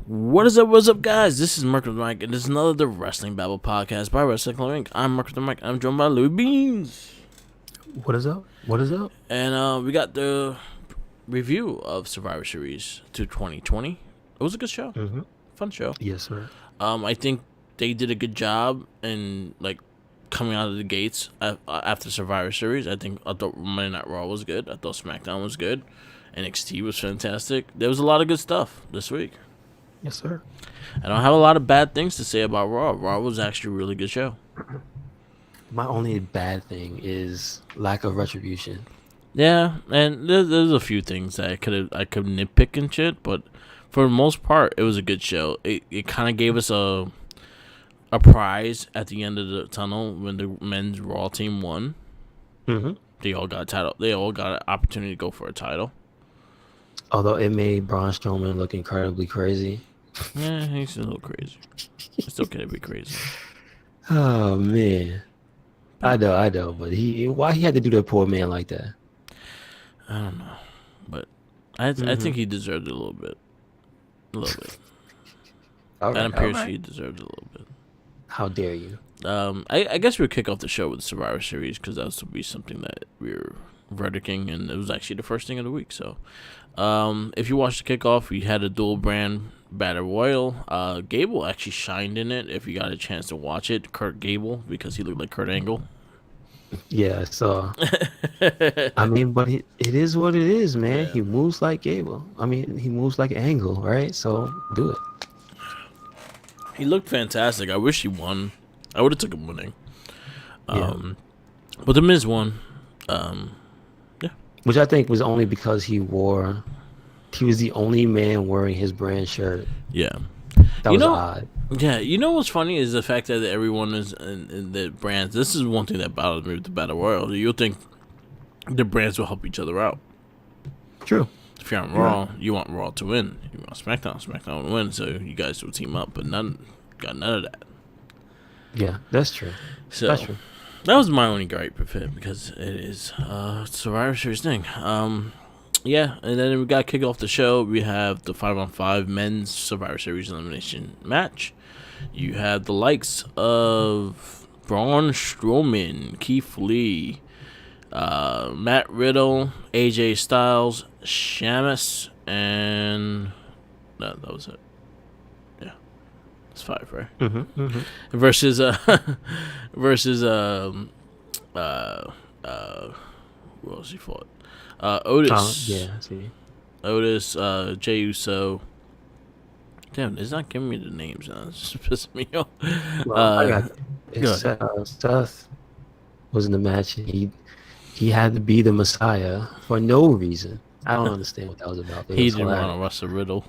What's up, guys? This is Mark with the Mike, and this is another The Wrestling Babble podcast by Wrestling Inc. I'm Mark with the Mike. I'm joined by Louis Beans. What is up? What is up? And we got the review of Survivor Series to 2020. It was a good show. Mm-hmm. Fun show. Yes, sir. I think they did a good job in, coming out of the gates after Survivor Series. I thought Monday Night Raw was good. I thought SmackDown was good. NXT was fantastic. There was a lot of good stuff this week. Yes, sir. I don't have a lot of bad things to say about Raw. Raw was actually a really good show. My only bad thing is lack of retribution. Yeah, and there's a few things that I could nitpick and shit, but for the most part, it was a good show. It kind of gave us a prize at the end of the tunnel when the men's Raw team won. Mm-hmm. They all got a title. They all got an opportunity to go for a title. Although it made Braun Strowman look incredibly crazy. Yeah, he's a little crazy. It's okay to be crazy. Oh man, I know, but why he had to do that poor man like that? I don't know, but I think he deserved it a little bit. Adam Pearce, he deserved it a little bit. How dare you? I guess we'll kick off the show with the Survivor Series because that would be something that we're verdicting, and it was actually the first thing of the week. So, if you watched the kickoff, we had a dual brand Battle Royal. Gable actually shined in it. If you got a chance to watch it, Kurt Gable, because he looked like Kurt Angle. Yeah, so I mean, but it is what it is, man. Yeah. He moves like Gable. I mean, he moves like Angle, right? So do it. He looked fantastic. I wish he won. I would have took him winning. Yeah. But the Miz won. Yeah. Which I think was only because he was the only man wearing his brand shirt. Yeah. That was odd. Yeah, you know what's funny is the fact that everyone is in the brands. This is one thing that bothers me with the Battle Royal. You'll think the brands will help each other out. True. If you're on Raw, you want Raw to win. You want SmackDown to win, so you guys will team up. But none of that. Yeah, that's true. So That's true. that was my only gripe with it because it is Survivor Series thing. Yeah, and then we got to kick off the show. We have the 5-on-5 men's Survivor Series elimination match. You have the likes of Braun Strowman, Keith Lee, Matt Riddle, AJ Styles, Sheamus, and that was it. Yeah, it's 5, right? Mm-hmm, mm-hmm. Versus who else he fought? Otis. Yeah, I see. Otis, Jey Uso. Damn, it's not giving me the names now. It's just pissing me off. Well, I got it. Seth was in the match. And he had to be the Messiah for no reason. I don't understand what that was about. He didn't want to wrestle Riddle.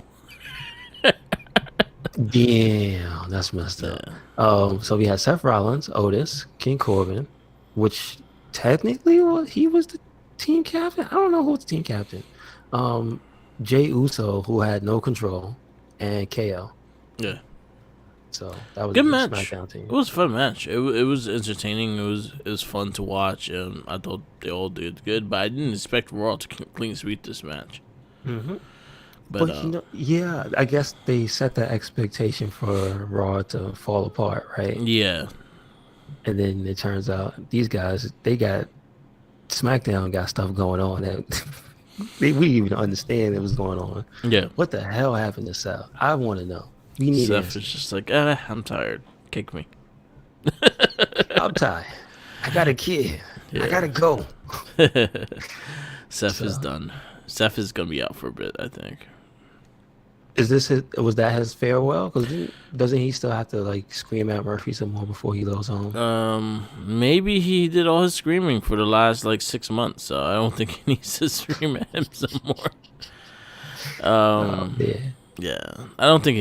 Damn, that's messed up. So we had Seth Rollins, Otis, King Corbin, which technically he was the team captain. I don't know who was the team captain. Jey Uso, who had no control, and KO. Yeah. So that was good a match. SmackDown team. It was a fun match. It was entertaining. It was fun to watch. I thought they all did good, but I didn't expect Raw to clean sweep this match. Mm-hmm. But yeah, I guess they set that expectation for Raw to fall apart, right? Yeah. And then it turns out these guys, SmackDown got stuff going on that we didn't even understand that was going on. Yeah. What the hell happened to Seth? I want to know. We need Seth is just like, I'm tired. Kick me. I'm tired. I got a kid. Yeah. I gotta go. Seth is done. Seth is gonna be out for a bit, I think. Was that his farewell? Because doesn't he still have to scream at Murphy some more before he goes home? Maybe he did all his screaming for the last 6 months, so I don't think he needs to scream at him some more. Yeah, I don't think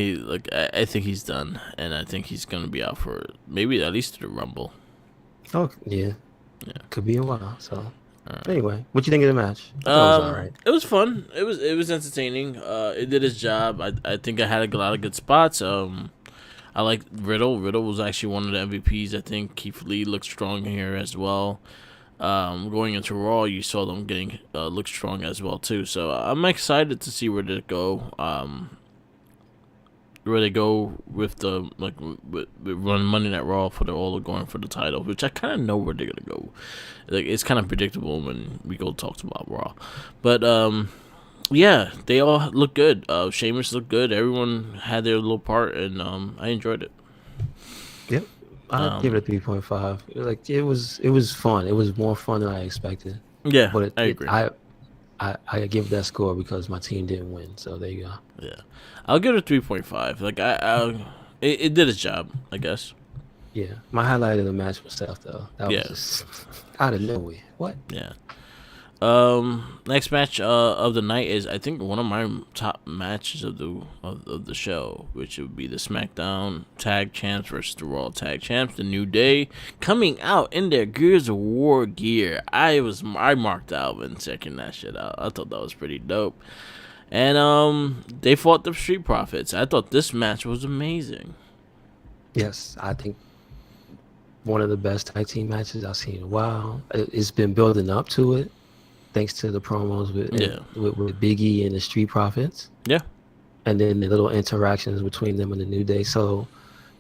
I think he's done, and I think he's gonna be out for maybe at least the Rumble. Oh yeah, could be a while. So. Right. Anyway, what you think of the match? I thought it was all right. It was fun. It was entertaining. It did its job. I think I had a lot of good spots. I like Riddle. Riddle was actually one of the MVPs. I think Keith Lee looked strong here as well. Going into Raw, you saw them getting look strong as well too. So I'm excited to see where they go. where they go with the with run Monday Night Raw for the all going for the title, which I kind of know where they're gonna go. Like it's kind of predictable when we go talk about Raw, but yeah, they all look good. Sheamus looked good. Everyone had their little part, and I enjoyed it. Yep. I'd give it a 3.5. Like it was fun. It was more fun than I expected. Yeah, But I agree. I give that score because my team didn't win. So there you go. Yeah, I'll give it a 3.5. Like it did its job, I guess. Yeah. My highlight of the match was Seth though. That was just out of nowhere. What? Yeah. Next match of the night is I think one of my top matches of the show, which would be the SmackDown Tag Champs versus the Raw Tag Champs, the New Day, coming out in their Gears of War gear. I marked out when checking that shit out. I thought that was pretty dope. And they fought the Street Profits. I thought this match was amazing. Yes, I think one of the best tag team matches I've seen in a while. It's been building up to it, thanks to the promos with Big E and the Street Profits. Yeah. And then the little interactions between them and the New Day. So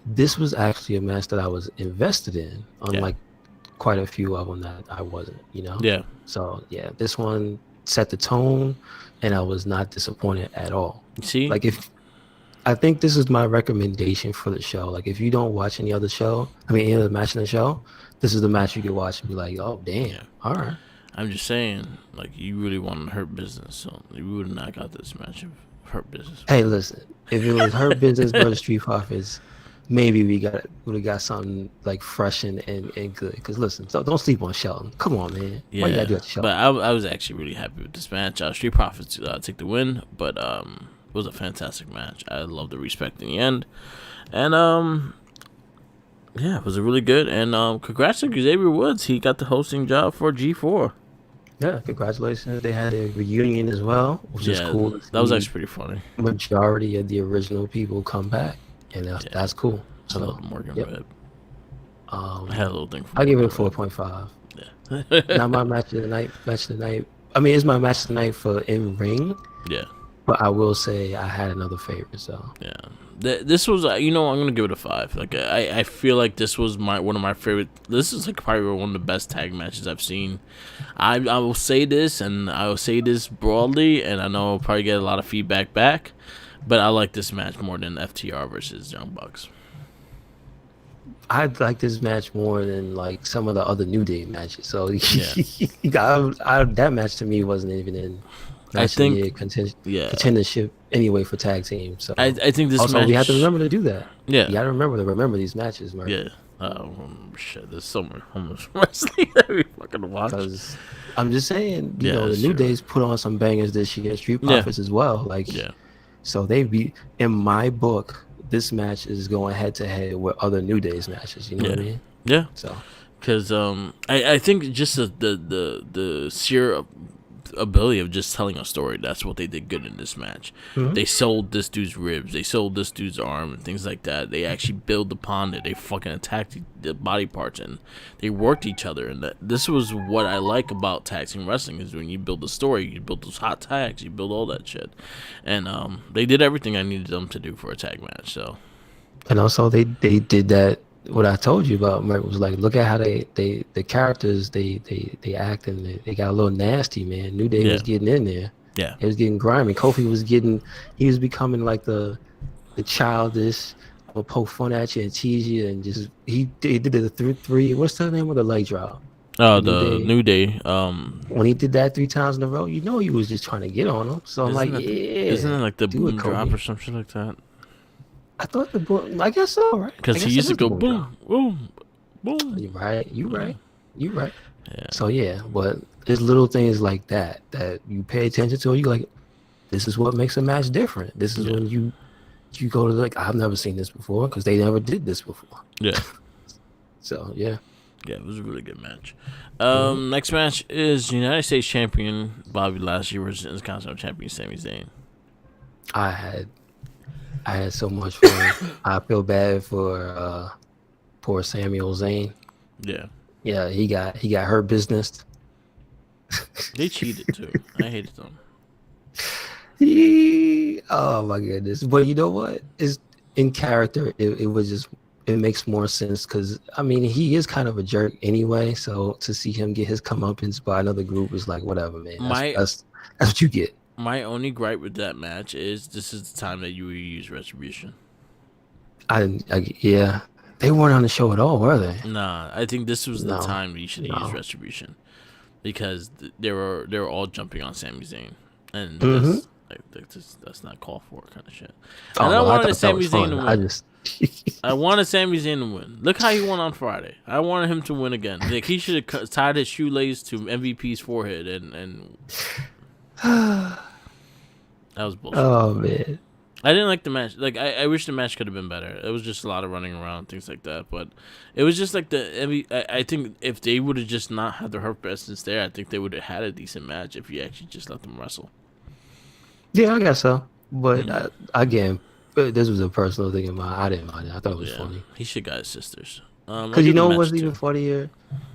this was actually a match that I was invested in, unlike quite a few of them that I wasn't, you know? Yeah. So, yeah, this one set the tone, and I was not disappointed at all. See? Like, I think this is my recommendation for the show. Like, if you don't watch any other match in the show, this is the match you can watch and be like, oh, damn, all right. I'm just saying, like, you really want to Hurt Business, so we would have not got this match of Hurt Business. Hey, listen, if it was Hurt Business versus Street Profits, maybe we would have got something like fresh and good. Because listen, so don't sleep on Shelton. Come on, man. Yeah, why you gotta do that to Shelton? But I was actually really happy with this match. Street Profits take the win, but it was a fantastic match. I love the respect in the end, and yeah, it was a really good. And congrats to Xavier Woods. He got the hosting job for G4. Yeah, congratulations. They had a reunion as well, which is cool. That was actually pretty funny. Majority of the original people come back, and that's cool. I love Morgan Webb. I had a little thing for I'll give it a 4.5. Yeah. Not my match of the night. I mean, it's my match of the night for in ring. Yeah. But I will say I had another favorite. So yeah, this was I'm gonna give it a 5. Like I feel like this was one of my favorite. This is like probably one of the best tag matches I've seen. I will say this, and I will say this broadly, and I know I'll probably get a lot of feedback back, but I like this match more than FTR versus Young Bucks. I like this match more than like some of the other New Day matches. So that match to me wasn't even in. I think contendership anyway for tag team. So I think this also match, we have to remember to do that. Yeah, you got to remember these matches, man. Yeah. Shit. There's so much homeless wrestling that we fucking watch. Because I'm just saying, you know, the New Days put on some bangers this year. Street Profits as well. Like, so they be in my book. This match is going head to head with other New Days matches. You know what I mean? Yeah. So, because I think just the sheer ability of just telling a story, that's what they did good in this match. They sold this dude's ribs, they sold this dude's arm and things like that. They actually built upon it. They fucking attacked the body parts and they worked each other. And this was what I like about tag team wrestling, is when you build a story, you build those hot tags, you build all that shit. And they did everything I needed them to do for a tag match. So, and also they did that. What I told you about was like, look at how the characters they act, and they got a little nasty, man. New Day was getting in there. Yeah, it was getting grimy. Kofi was becoming like the childish. I'll poke fun at you and tease you, and just he did the three. What's the name of the leg drop? Oh, New Day. When he did that 3 times in a row, you know he was just trying to get on him. So I'm like, isn't it like the boom drop or something like that? I thought the boom. I guess so, right? Because he used to go boom, boom, boom. You're right. You right. Yeah. So yeah, but there's little things like that you pay attention to. You like, this is what makes a match different. This is when you go to like, I've never seen this before because they never did this before. Yeah. So yeah. Yeah, it was a really good match. Next match is United States Champion Bobby Lashley versus Intercontinental Champion Sami Zayn. I had so much fun. I feel bad for poor Samuel Zayn. Yeah. Yeah, he got hurt business. They cheated too. I hated them. Oh my goodness. But you know what? in character, it was just it makes more sense because I mean he is kind of a jerk anyway. So to see him get his comeuppance by another group is like whatever, man. My That's what you get. my only gripe with that match is this is the time that you would use Retribution. Yeah, they weren't on the show at all, were they? Nah, I think this was the No, time you should use no. Retribution because they were all jumping on Sami Zayn, and Mm-hmm. that's not called for kind of shit. And Oh I well, I wanted thought that Sami was Zayn to fun. I win. just I wanted Sami Zayn to win. Look how he won on Friday. I wanted him to win again. Like he should have tied his shoelace to MVP's forehead, and that was bullshit. oh man. I didn't like the match. Like I wish the match could have been better. It was just a lot of running around, things like that. But it was just like I think if they would have just not had the Hurt Business there, I think they would have had a decent match if you actually just let them wrestle. Yeah, I guess so. But Mm. again, this was a personal thing of mine. I didn't mind it. I thought it was Yeah, funny. he should got his sisters. I Because you give the know what match a wasn't even two. funnier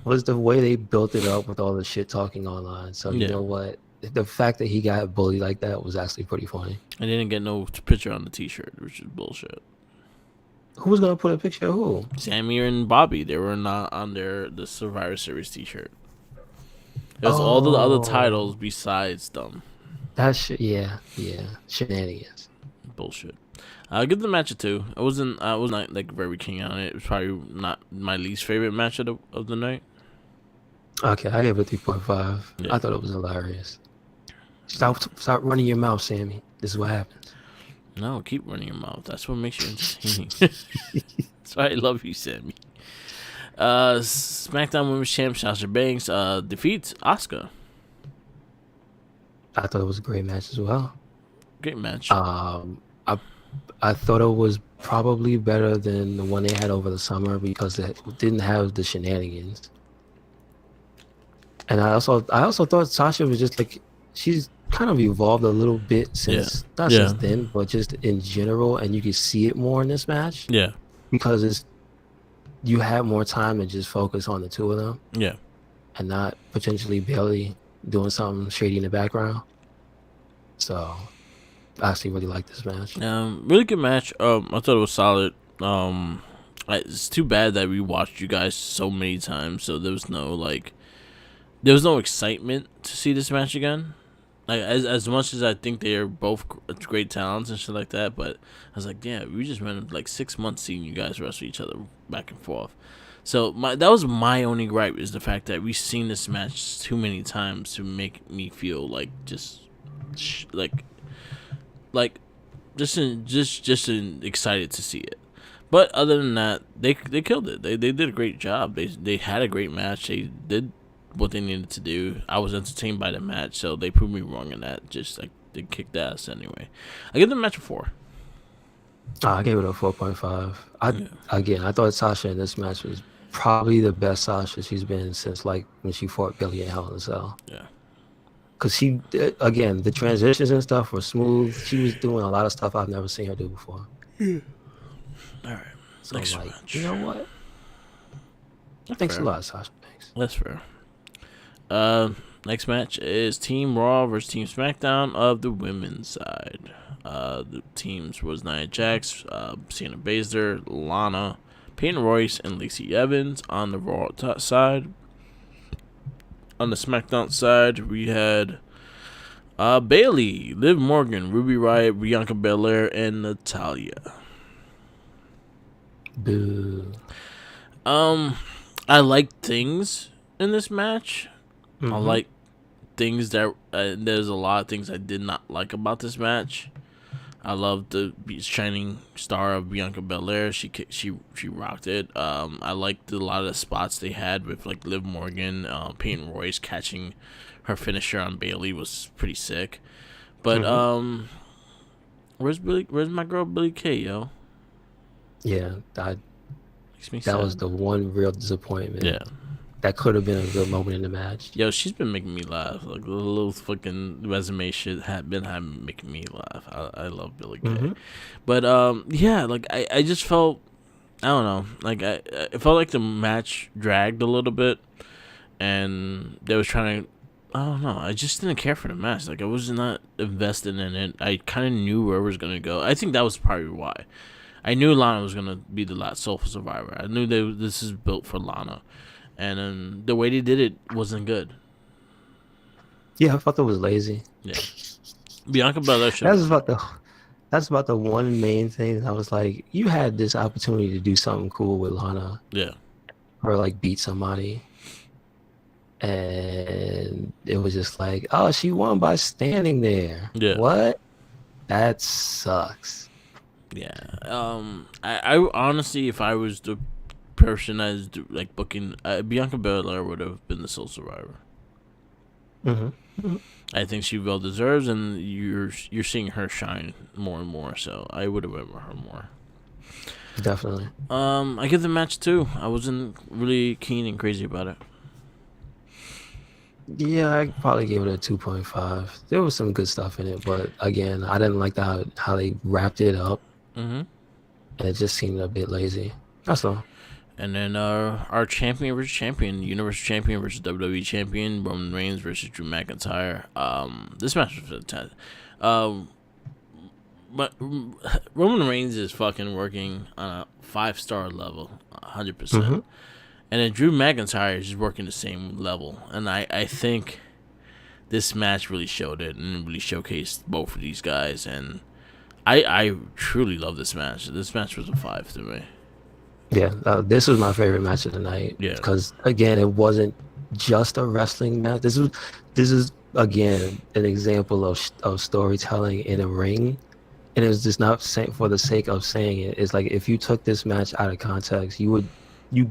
was the way they built it up with all the shit talking online. So you Yeah, know what? The fact that he got bullied like that was actually pretty funny. I didn't get no picture on the T-shirt, which is bullshit. Who was gonna put a picture of who? Sammy and Bobby, they were not on the Survivor Series T-shirt. It was all the other Oh, titles besides them. that shit. Yeah, yeah, shenanigans. Bullshit. I'll give the match a two. I was not like very keen on it. It was probably not my least favorite match of the night. Okay, I gave it 3.5. Yeah. I thought it was hilarious. Stop running your mouth, Sammy. This is what happens. No, keep running your mouth. That's what makes you entertaining. That's why I love you, Sammy. SmackDown Women's Champ Sasha Banks defeats Asuka. I thought it was a great match as well. Great match. I I thought it was probably better than the one they had over the summer because it didn't have the shenanigans. And I also thought Sasha was just like she's kind of evolved a little bit Yeah. since not Yeah. since then, but just in general, and you can see it more in this match Yeah. because it's you have more time to just focus on the two of them Yeah. and not potentially Bailey doing something shady in the background. So I actually really like this match. Really good match. I thought it was solid. It's too bad that we watched you guys so many times, so there was no excitement to see this match again. Like as much as I think they are both great talents and shit like that, but I was like, yeah, we just went like 6 months seeing you guys wrestle each other back and forth. So that was my only gripe is the fact that we've seen this match too many times to make me feel like just like excited to see it. But other than that, they killed it. They did a great job. They had a great match. They did what they needed to do. I was entertained by the match, so they proved me wrong in that. Just like they kicked ass anyway. I give the match a 4. I gave it a 4.5. Yeah. I thought Sasha in this match was probably the best Sasha she's been since like when she fought Billy in Hell in a Cell. Yeah. Because she, again, the transitions and stuff were smooth. She was doing a lot of stuff I've never seen her do before. All right. So Next I'm like, match. you know what? That's Thanks fair. a lot, Sasha. Thanks. That's fair. Next match is Team Raw versus Team SmackDown of the women's side. The teams was Nia Jax, Shayna Baszler, Lana, Peyton Royce, and Lacey Evans on the Raw side. On the SmackDown side, we had Bayley, Liv Morgan, Ruby Riott, Bianca Belair, and Natalya. Boo. I like things in this match. I Mm-hmm. like things that there's a lot of things I did not like about this match. I love the shining star of Bianca Belair. She rocked it. I liked a lot of the spots they had with like Liv Morgan, Peyton Royce catching her finisher on Bayley was pretty sick. But Mm-hmm. where's my girl Billy Kay, yo? Yeah, that Makes me that sad. was the one real disappointment. Yeah. That could have been a good moment in the match. Yo, she's been making me laugh. Like the little fucking resume shit had been making me laugh. I love Billy Kay. Mm-hmm. But yeah, like I just felt I don't know, like it felt like the match dragged a little bit, and they was trying to. I don't know. I just didn't care for the match. Like I was not invested in it. I kind of knew where it was gonna go. I think that was probably why. I knew Lana was gonna be the last sole survivor. I knew this is built for Lana, and the way they did it wasn't good. Yeah, I thought that was lazy. Yeah, Bianca Belair should. That's about the one main thing. I was like, you had this opportunity to do something cool with Lana, Yeah, or like beat somebody, and it was just like, oh, she won by standing there. yeah, What? That sucks. yeah. I honestly, if I was the person as like booking, Bianca Belair would have been the sole survivor. Mm-hmm. I think she well deserves, and you're seeing her shine more and more. So I would have went with her more. Definitely. I give the match 2. I wasn't really keen and crazy about it. Yeah, I probably gave it a 2.5. There was some good stuff in it, but again, I didn't like how they wrapped it up, Mm-hmm. and it just seemed a bit lazy. That's all. And then our champion versus champion, Universal Champion versus WWE Champion, Roman Reigns versus Drew McIntyre. This match was fantastic. But Roman Reigns is fucking working on a 5-star level, 100%. Mm-hmm. And then Drew McIntyre is just working the same level. And I think this match really showed it and really showcased both of these guys. And I truly love this match. This match was a 5 to me. Yeah, this was my favorite match of the night. Yeah. Because again, it wasn't just a wrestling match. This is again an example of storytelling in a ring, and it was just not for the sake of saying it. It's like if you took this match out of context, you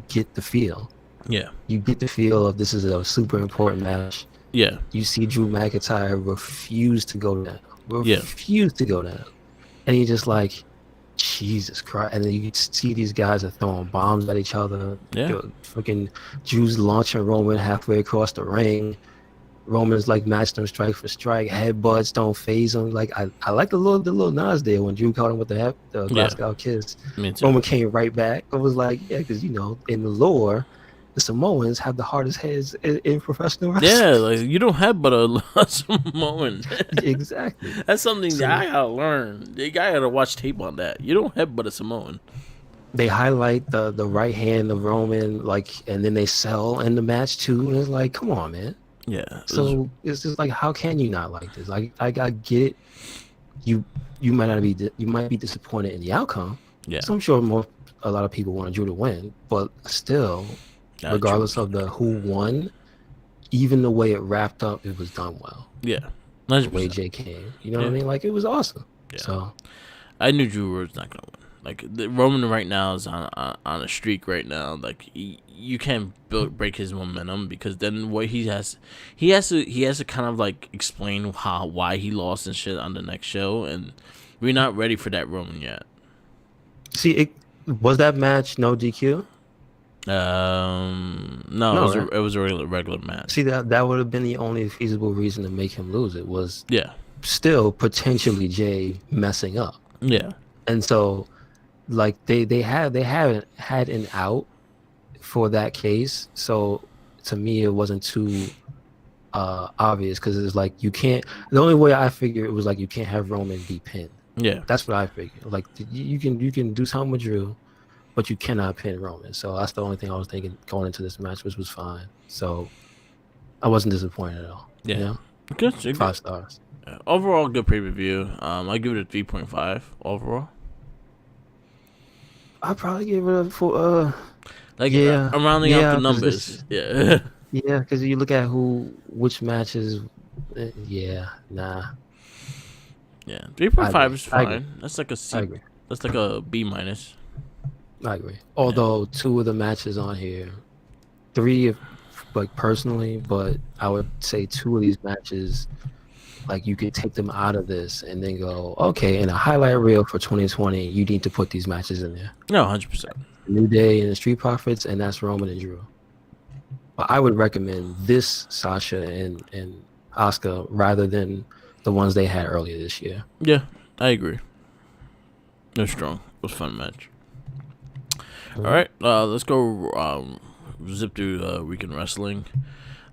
get the feel. Yeah. You get the feel of this is a super important match. Yeah. You see Drew McIntyre refuse to go down. And you're just like, Jesus Christ. And then you see these guys are throwing bombs at each other. Yeah. Fucking Drew's launching Roman halfway across the ring. Roman's like matched him strike for strike. Headbutts don't phase him. Like I like the little Nas there when Drew caught him with the Glasgow kiss. Roman came right back. I was like, yeah, because in the lore, the Samoans have the hardest heads in professional wrestling. Yeah, like you don't have but a Samoan. Exactly. That's something that I gotta learn. You gotta watch tape on that. You don't have but a Samoan. They highlight the right hand of Roman, and then they sell in the match too. And it's like, come on, man. Yeah. So it's just like, how can you not like this? Like, I get it. You might be disappointed in the outcome. Yeah. So I'm sure a lot of people want Drew to win, but still, regardless of who won, even the way it wrapped up, it was done well. Yeah. 100%. The way Jay came, what I mean? Like, it was awesome. Yeah. So I knew Drew was not gonna win. Like Roman right now is on a streak right now. Like you can't break his momentum, because then what he has to kind of like explain why he lost and shit on the next show, and we're not ready for that Roman yet. See, was that match no DQ? No, it was a regular match. See, that would have been the only feasible reason to make him lose. It was still potentially Jay messing up. Yeah, and so like they haven't had an out for that case. So to me, it wasn't too obvious, because it's like you can't. The only way I figured it was like you can't have Roman be pinned. Yeah, that's what I figured. Like you can do something with Drew, but you cannot pin Roman. So that's the only thing I was thinking going into this match, which was fine. So I wasn't disappointed at all. Yeah, good. 5 stars. Yeah. Overall, good pay-per-view. I give it a 3.5 overall. I'd probably give it a 4. I'm rounding out the numbers. Yeah. Yeah, because you look at which matches. Yeah, 3.5 is fine. That's like a C. I agree. That's like a B minus. I agree. Although 2 of the matches on here, 3 like personally, but I would say 2 of these matches, like you could take them out of this and then go, okay, in a highlight reel for 2020, you need to put these matches in there. No, 100%. New Day and the Street Profits, and that's Roman and Drew. But I would recommend this Sasha and Asuka rather than the ones they had earlier this year. Yeah, I agree. They're strong. It was a fun match. All right, let's go zip through Weekend Wrestling.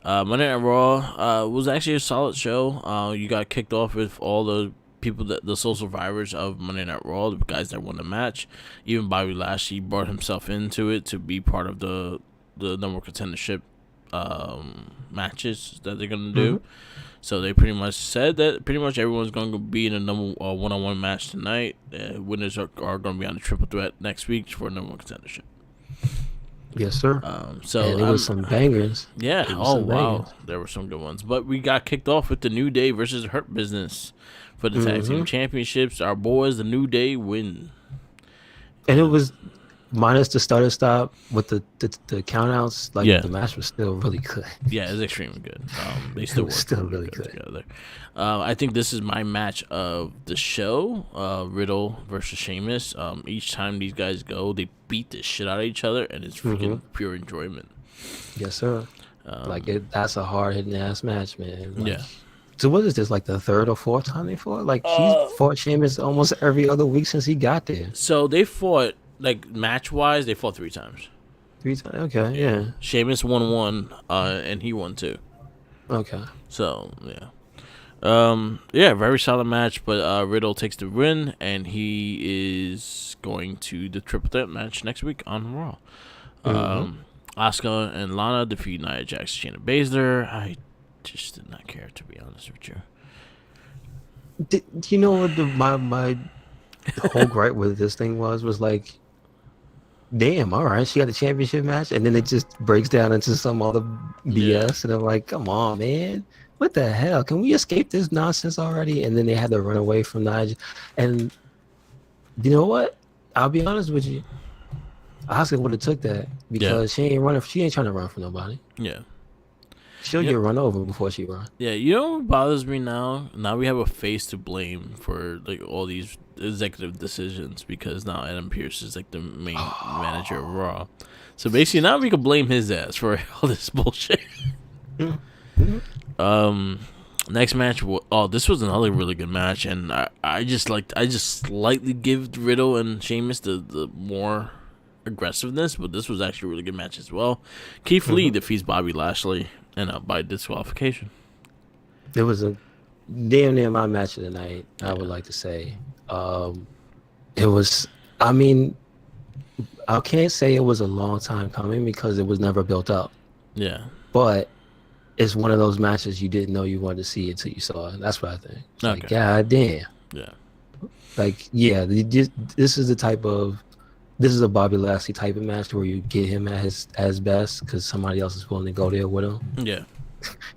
Monday Night Raw was actually a solid show. You got kicked off with all the people that the sole survivors of Monday Night Raw, the guys that won the match. Even Bobby Lashley brought himself into it to be part of the number one contendership matches that they're gonna do. So they pretty much said that pretty much everyone's going to be in a number one-on-one match tonight. Winners are going to be on the triple threat next week for a number one contendership. Yes, sir. So and it was some bangers. Yeah. Oh wow, there were some good ones. But we got kicked off with the New Day versus Hurt Business for the tag team championships. Our boys, the New Day, win. And it was minus the starter stop with the countouts. Like the match was still really good. Yeah, it was extremely good. They still worked still really good together. I think this is my match of the show. Riddle versus Sheamus. Each time these guys go, they beat the shit out of each other, and it's freaking pure enjoyment. Yes, sir. That's a hard hitting ass match, man. Yeah. So what is this, like the third or fourth time they fought? Like he's fought Sheamus almost every other week since he got there. So they fought. Like, match-wise, they fought 3 times. 3 times? Okay, yeah. Sheamus won 1, and he won 2. Okay. So, yeah. Very solid match, but Riddle takes the win, and he is going to the triple threat match next week on Raw. Asuka and Lana defeat Nia Jax, Shayna Baszler. I just did not care, to be honest with you. You know what my whole gripe with this thing was like, damn, all right, she got a championship match, and then it just breaks down into some other BS, and I'm like, come on, man, what the hell? Can we escape this nonsense already? And then they had to run away from Nigel, and you know what? I'll be honest with you, Asuka would have took that because she ain't trying to run for nobody. Yeah. She'll get run over before she run. Yeah, you know what bothers me now? Now we have a face to blame for like all these executive decisions because now Adam Pearce is like the main manager of Raw. So basically now we can blame his ass for all this bullshit. Next match. This was another really good match, and I just slightly give Riddle and Sheamus the more aggressiveness, but this was actually a really good match as well. Keith Lee defeats Bobby Lashley and by disqualification. It was a damn near my match of the night, I would like to say. It was, I mean, I can't say it was a long time coming because it was never built up. Yeah. But it's one of those matches you didn't know you wanted to see until you saw it. That's what I think. It's like, God damn. Yeah. Like, yeah, this is a Bobby Lashley type of match where you get him at his best because somebody else is willing to go there with him. Yeah.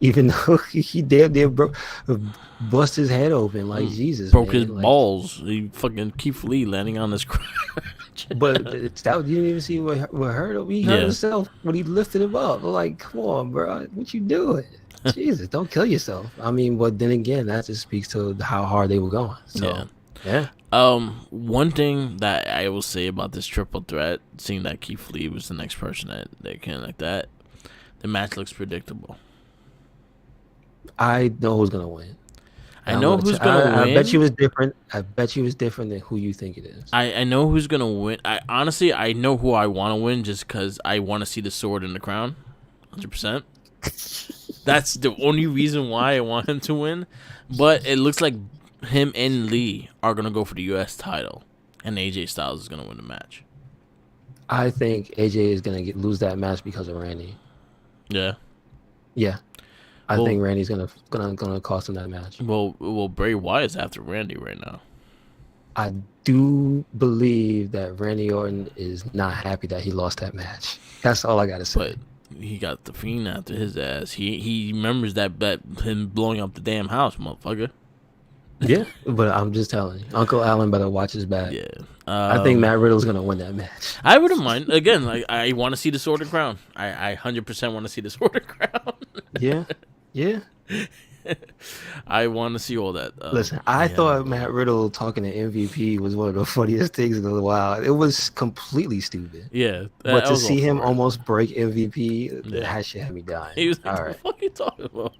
Even though he damn near bust his head open, like Jesus, broke his balls. He fucking Keith Lee landing on his crotch. But you didn't even see what hurt him. He hurt himself when he lifted him up. Like, come on, bro, what you doing? Jesus, don't kill yourself. I mean, but then again, that just speaks to how hard they were going. So, yeah. One thing that I will say about this triple threat, seeing that Keith Lee was the next person that came like that, the match looks predictable. I know who's gonna win. I know who's gonna win. I bet you it's different. I bet you it's different than who you think it is. I know who's gonna win. I know who I want to win just because I want to see the sword and the crown, 100%. That's the only reason why I want him to win. But it looks like him and Lee are gonna go for the U.S. title, and AJ Styles is gonna win the match. I think AJ is gonna lose that match because of Randy. Yeah. Yeah. I think Randy's gonna cost him that match. Well, Bray Wyatt's after Randy right now. I do believe that Randy Orton is not happy that he lost that match. That's all I gotta say. But he got the Fiend after his ass. He remembers that him blowing up the damn house, motherfucker. Yeah, but I'm just telling you, Uncle Allen better watch his back. Yeah, I think Matt Riddle's gonna win that match. I wouldn't mind. Again, like I want to see the Sword and Crown. I 100% want to see the Sword and Crown. Yeah. I want to see all that. Listen, I thought Matt Riddle talking to MVP was one of the funniest things in a while. It was completely stupid. Yeah, but to see him almost break MVP, that shit had me dying. He was like, "What the fuck are you talking about?"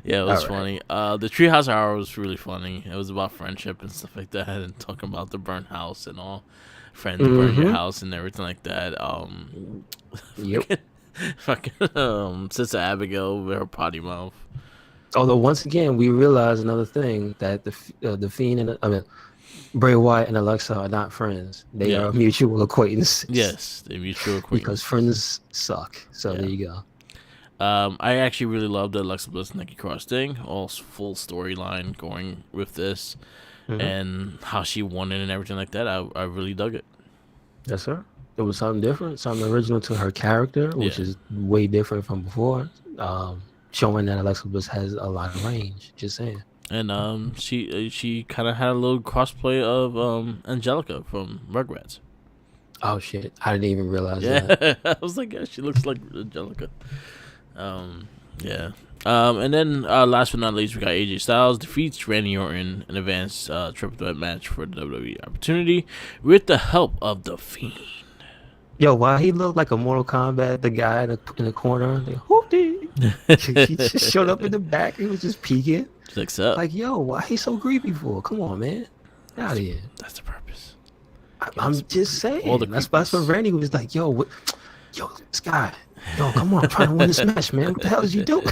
Yeah, it was funny. The Treehouse Hour was really funny. It was about friendship and stuff like that, and talking about the burnt house and all. Friends burn your house and everything like that. Yep. Fucking Sister Abigail with her potty mouth. Although once again, we realize another thing that the Fiend and Bray Wyatt and Alexa are not friends. They Yeah. are mutual acquaintances Yes, the mutual because acquaintance. friends suck. So Yeah. there you go. I actually really loved the Alexa Bliss Nikki Cross thing. All full storyline going with this, Hmm. and how she won it and everything like that. I really dug it. Yes, sir. It was something different, something original to her character, which Yeah. is way different from before. Showing that Alexa Bliss has a lot of range. Just saying. And she kind of had a little crossplay of Angelica from Rugrats. Oh shit! I didn't even realize that. Yeah, I was like, yeah, she looks like Angelica. Yeah. And then last but not least, we got AJ Styles defeats Randy Orton in advanced triple threat match for the WWE opportunity with the help of the Fiend. Yo, why he looked like a Mortal Kombat, the guy in the corner, like, whoop-dee. He just showed up in the back. He was just peeking. Six up. Like, yo, why he so creepy for? Come on, man. Get out of here. That's the purpose. I'm just saying. All the That's when Randy was like, yo, this guy. Yo, come on. I'm trying to win this match, man. What the hell is you doing?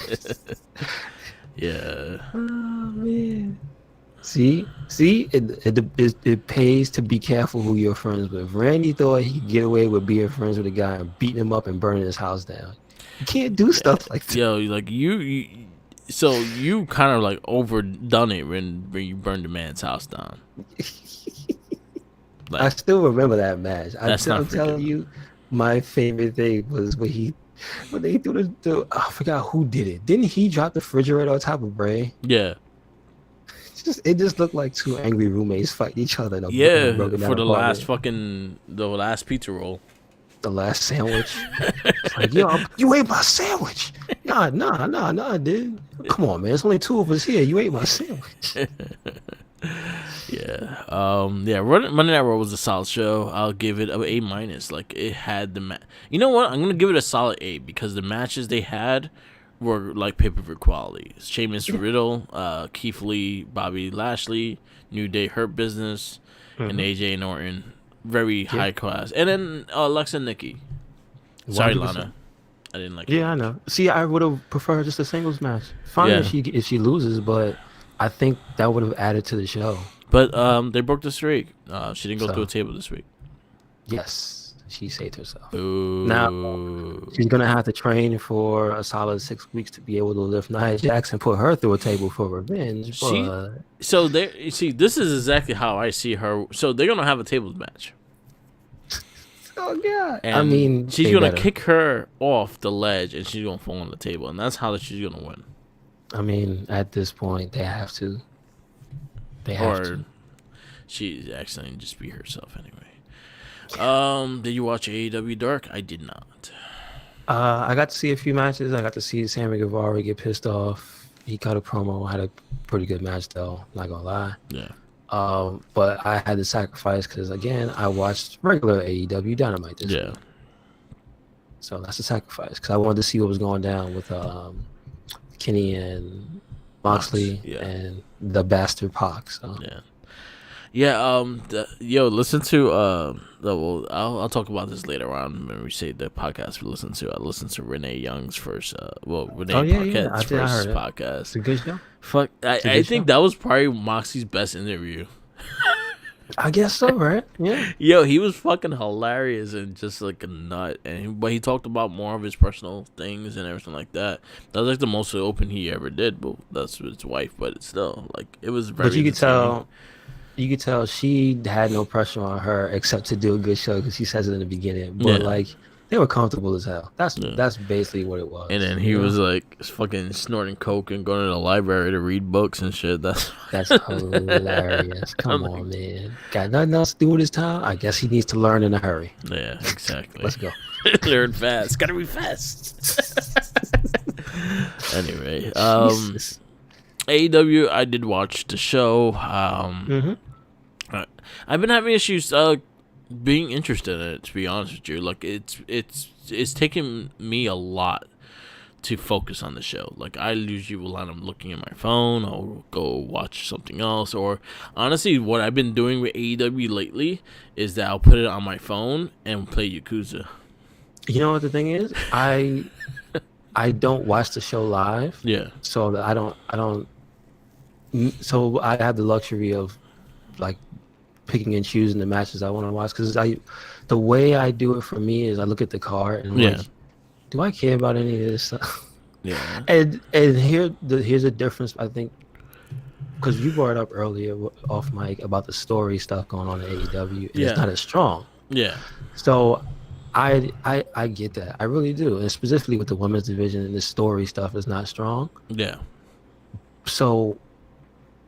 Yeah. Oh, man. See, it pays to be careful who you're friends with. Randy thought he could get away with being friends with a guy and beating him up and burning his house down. You can't do stuff like that. Yo, like so you kind of like overdone it when you burned the man's house down. I still remember that match. I'm telling forgivable. you, my favorite thing was when they threw I forgot who did it. Didn't he drop the refrigerator on top of Bray? Yeah. It just looked like two angry roommates fighting each other. Yeah, for the last pizza roll. The last sandwich. It's like, yo, you ate my sandwich. Nah, dude. Come on, man. There's only two of us here. You ate my sandwich. Yeah. Monday Night Raw was a solid show. I'll give it an A-. Like, it had you know what? I'm gonna give it a solid A because the matches they had were like pay-per-view quality. Sheamus Riddle, Keith Lee, Bobby Lashley, New Day Hurt Business, and AJ and Orton. Very high class. And then Alexa and Nikki. Sorry, 100%. Lana. I didn't like it. Yeah, I know. See, I would have preferred just a singles match. Fine if she loses, but I think that would have added to the show. But they broke the streak. She didn't go through a table this week. Yes, she saved herself. Ooh. Now she's gonna have to train for a solid 6 weeks to be able to lift Nia Jax and put her through a table for revenge. So there, you see, this is exactly how I see her. So they're gonna have a tables match. Oh god! And I mean, she's gonna kick her off the ledge, and she's gonna fall on the table, and that's how she's gonna win. I mean, at this point, they have to. She accidentally just be herself anyway. Did you watch AEW Dark? I did not. I got to see a few matches. I got to see Sammy Guevara get pissed off. He cut a promo. Had a pretty good match though. Not gonna lie. Yeah. But I had to sacrifice because again, I watched regular AEW Dynamite this week. So that's a sacrifice because I wanted to see what was going down with Kenny and Moxley and the bastard Pac. So listen to I'll talk about this later on when we say the podcast we listen to. I listened to Renee Young's first Paquette's first podcast. It's a good show. Fuck, I think that was probably Moxie's best interview. I guess so, right? Yeah. Yo, he was fucking hilarious and just like a nut, but he talked about more of his personal things and everything like that. That was like the most open he ever did, but that's with his wife. But it's still like it was very. But you could tell she had no pressure on her except to do a good show because she says it in the beginning. But like they were comfortable as hell. That's basically what it was. And then he was like fucking snorting coke and going to the library to read books and shit. That's hilarious. Come on, man. Got nothing else to do with his time? I guess he needs to learn in a hurry. Yeah, exactly. Let's go. Learn fast. Gotta be fast. Anyway, AEW, I did watch the show. I've been having issues being interested in it, to be honest with you. Like it's taken me a lot to focus on the show. Like I usually will end up looking at my phone or go watch something else, or honestly what I've been doing with AEW lately is that I'll put it on my phone and play Yakuza. You know what the thing is? I I don't watch the show live, Yeah. so that I don't. So I have the luxury of like picking and choosing the matches I want to watch because the way I do it for me is I look at the card and I'm Yeah. like, do I care about any of this stuff? Yeah. And here's a difference I think because you brought up earlier off mic about the story stuff going on in AEW and it's Yeah. not as strong. Yeah. So I get that. I really do. And specifically with the women's division and the story stuff is not strong. Yeah. So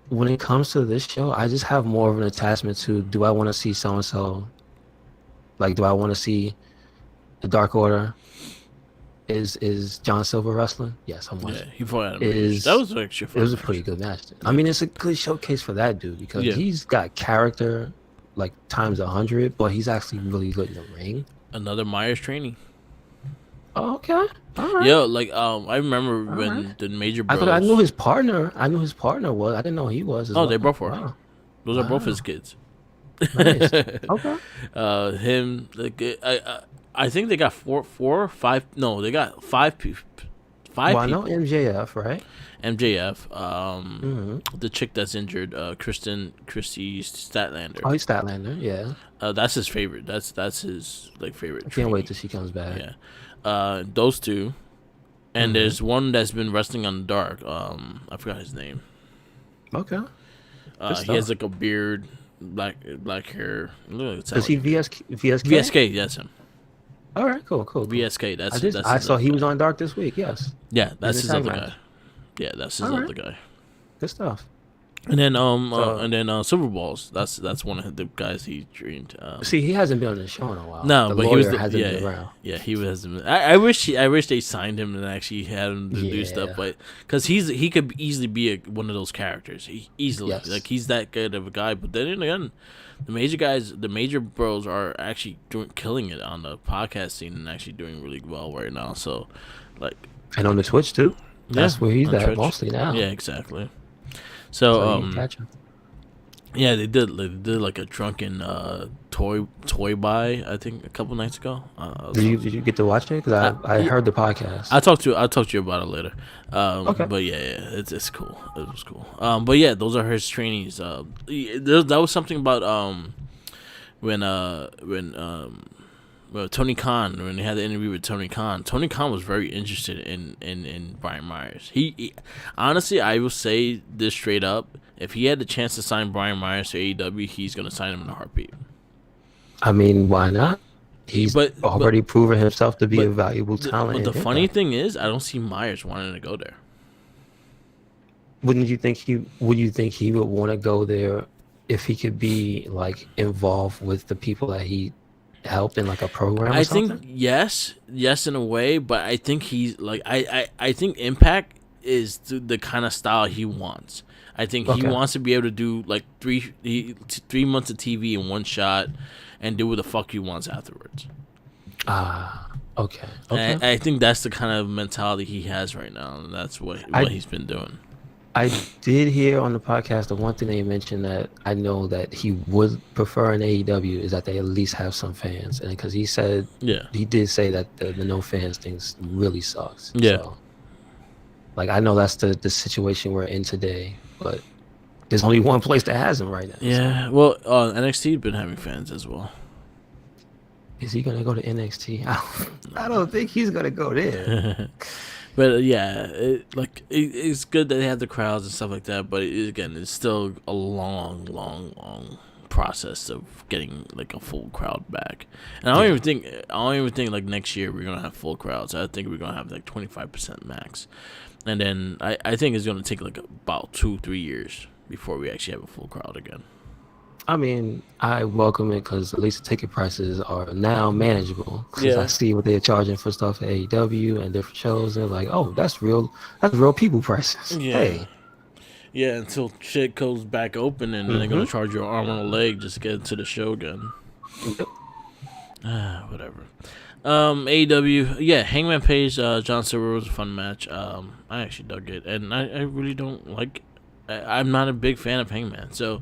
when it comes to this show, I just have more of an attachment to do I want to see so and so? Like, do I want to see the Dark Order? Is John Silver wrestling? Yes, I'm watching. Yeah. He fought Adam Page. Is That was actually it was a pretty good match. I mean, it's a good showcase for that dude because he's got character like times 100, but he's actually really good in the ring. Another Myers training. Oh, okay. All right. Yo, like I remember when the Major Bros. I knew his partner. I knew his partner was. I didn't know he was. They both were. Wow. Those are both his kids. Nice. Okay. Him. Like I think they got four or five. No, they got five people. Well, I know MJF, right? MJF. The chick that's injured, Christy Statlander. Oh, he's Statlander, yeah. That's his favorite. That's his like favorite. I can't wait till she comes back. Yeah. Those two, and there's one that's been wrestling on the dark. I forgot his name. Okay. He has like a beard, black hair. Is he VSK? VSK, that's him. All right, cool. VSK, that's I saw he was on Dark this week. Yes. Yeah, that's his other guy. Yeah, that's his other guy. Good stuff. And then Silver Balls. That's one of the guys he trained. See, he hasn't been on the show in a while. No, but he was hasn't been around. Yeah, he hasn't. I wish they signed him and actually had him to do stuff, but because he could easily be one of those characters. Like he's that good of a guy. But then again, the major bros are actually killing it on the podcast scene and actually doing really well right now. So, like, and on the Twitch too. That's where he's at mostly now. Yeah, exactly. So yeah, they did like a drunken toy buy, I think, a couple nights ago. Did you get to watch it? Because I heard the podcast. I'll talk to you about it later. Okay. But yeah, it's cool. It was cool. But yeah, those are his trainees. That was something about when Tony Khan, when they had the interview with Tony Khan was very interested in Brian Myers. He honestly, I will say this straight up, if he had the chance to sign Brian Myers to AEW, he's going to sign him in a heartbeat. I mean, why not? He's already proven himself to be a valuable talent. But the funny thing is, I don't see Myers wanting to go there. Would you think he would want to go there if he could be like involved with the people that he helped in like a program or something? I think yes in a way, but I think he's like I think Impact is the kind of style he wants. I think he wants to be able to do like 3 months of TV in one shot and do what the fuck he wants afterwards. Okay. And I think that's the kind of mentality he has right now, and that's what he's been doing. I did hear on the podcast the one thing they mentioned that I know that he would prefer in AEW is that they at least have some fans, and because he said he did say that the no fans things really sucks. Yeah. So, like I know that's the situation we're in today, but there's only one place that has them right now. Yeah. So. Well, NXT been having fans as well. Is he gonna go to NXT? I don't think he's gonna go there. But yeah, it's good that they have the crowds and stuff like that. But it's still a long process of getting like a full crowd back. And I don't even think like next year we're gonna have full crowds. I think we're gonna have like 25% max, and then I think it's gonna take like about 2-3 years before we actually have a full crowd again. I mean, I welcome it because at least the ticket prices are now manageable. Because I see what they're charging for stuff at AEW and different shows. They're like, oh, that's real people prices. Yeah. Hey. Yeah, until shit goes back open and they're going to charge you an arm and a leg just to get into the show again. Yep. Whatever. AEW, yeah, Hangman Page, John Silver was a fun match. I actually dug it. And I really don't like... I'm not a big fan of Hangman, so...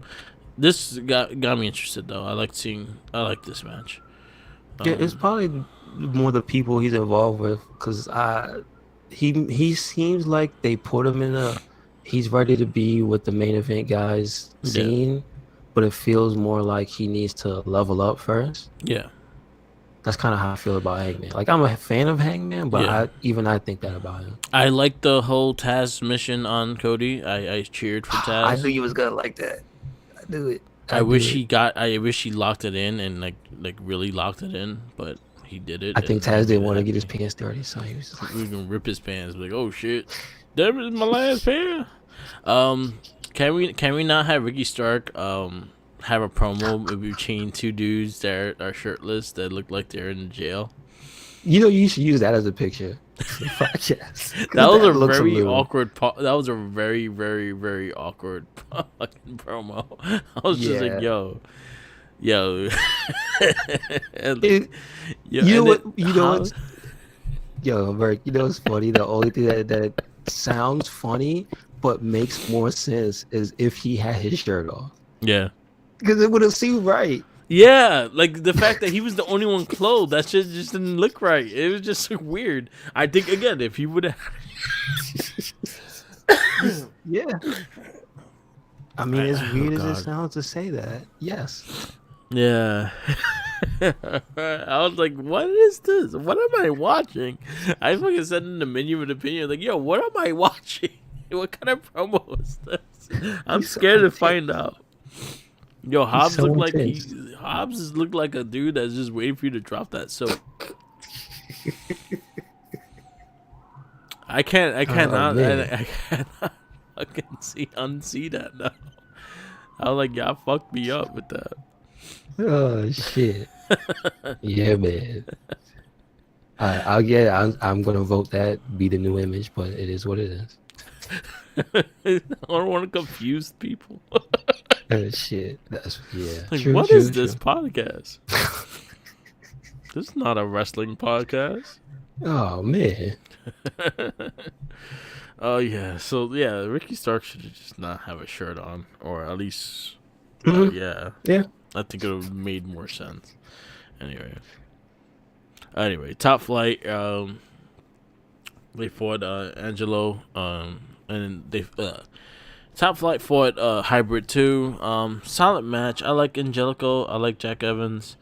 This got me interested though. I like this match. Yeah, it's probably more the people he's involved with because he seems like they put him in a. He's ready to be with the main event guys Yeah. scene, but it feels more like he needs to level up first. Yeah. That's kind of how I feel about Hangman. Like I'm a fan of Hangman, but Yeah. I think that about him. I like the whole Taz mission on Cody. I cheered for I knew Taz. you was gonna like that. I knew it. I wish he got. I wish he locked it in and like really locked it in, but he did it. I think And Taz made didn't me want to get his happy. pants dirty, so he was just We like, can rip his pants. Like, oh shit, that was my last pair. Um, can we not have Ricky Stark have a promo between two dudes that are shirtless that look like they're in jail? you should use that as a picture for the podcast. That 'Cause was a that looks a very little. awkward. That was a very very awkward fucking promo. I was just like, Yeah. yo, and like, It, yo, you know and what? it, You know how? what's Yo, Merc, you know what's funny? The only thing that sounds funny but makes more sense is if he had his shirt off. Yeah. Because it would have seemed right. Yeah, like the fact that he was the only one clothed, that shit just didn't look right. It was just so weird. I think again, if he would have, Yeah. I mean, as weird as God. it sounds to say that, yes. yeah, I was like, what is this? What am I watching? I fucking said in the menu of an opinion, like, yo, what am I watching? What kind of promo is this? I'm He's so scared to intense. find out. Yo, Hobbs so looked like intense. Hobbs looked like a dude that's just waiting for you to drop that soap. I cannot, man. I cannot fucking unsee that now. I was like, y'all fucked me up with that. Oh shit. Yeah, man. I'm gonna vote that be the new image, but it is what it is. I don't want to confuse people. Shit. Yeah. Like, True, what true, is this true. podcast? This is not a wrestling podcast. Oh man. Oh yeah, so yeah, Ricky Stark should just not have a shirt on, or at least, Mhm. yeah, Yeah. I think it would have made more sense. Anyway, Top Flight. They fought Angelo. And they Top Flight fought Hybrid 2. Solid match. I like Angelico. I like Jack Evans.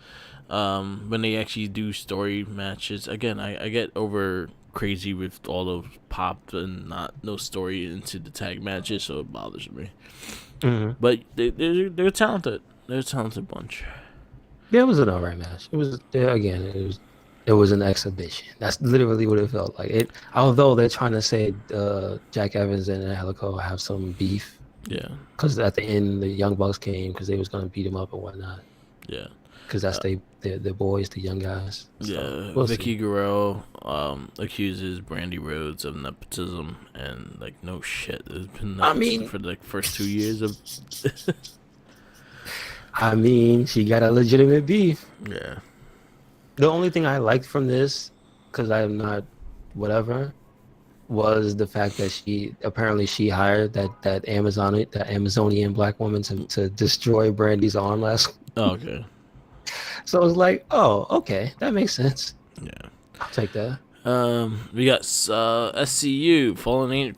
When they actually do story matches, again, I get over crazy with all of pop and not no story into the tag matches, so it bothers me. Mm-hmm. But they're talented. They're a talented bunch. Yeah, it was an alright match. It was again, it was an exhibition. That's literally what it felt like. It although they're trying to say Jack Evans and Angelico have some beef. Yeah. Because at the end the Young Bucks came because they was gonna beat him up and whatnot. Yeah. Because that's the boys, the young guys. So, Yeah, we'll Vicky see. Guerrero accuses Brandy Rhodes of nepotism, and like no shit, there's been nepotism for the first 2 years of. I mean, she got a legitimate beef. Yeah, The only thing I liked from this, because I'm not whatever, was the fact that she hired that Amazonian black woman to destroy Brandy's arm last. oh, okay, So I was like, oh, okay, that makes sense. yeah. I'll take that. We got SCU Fallen Angel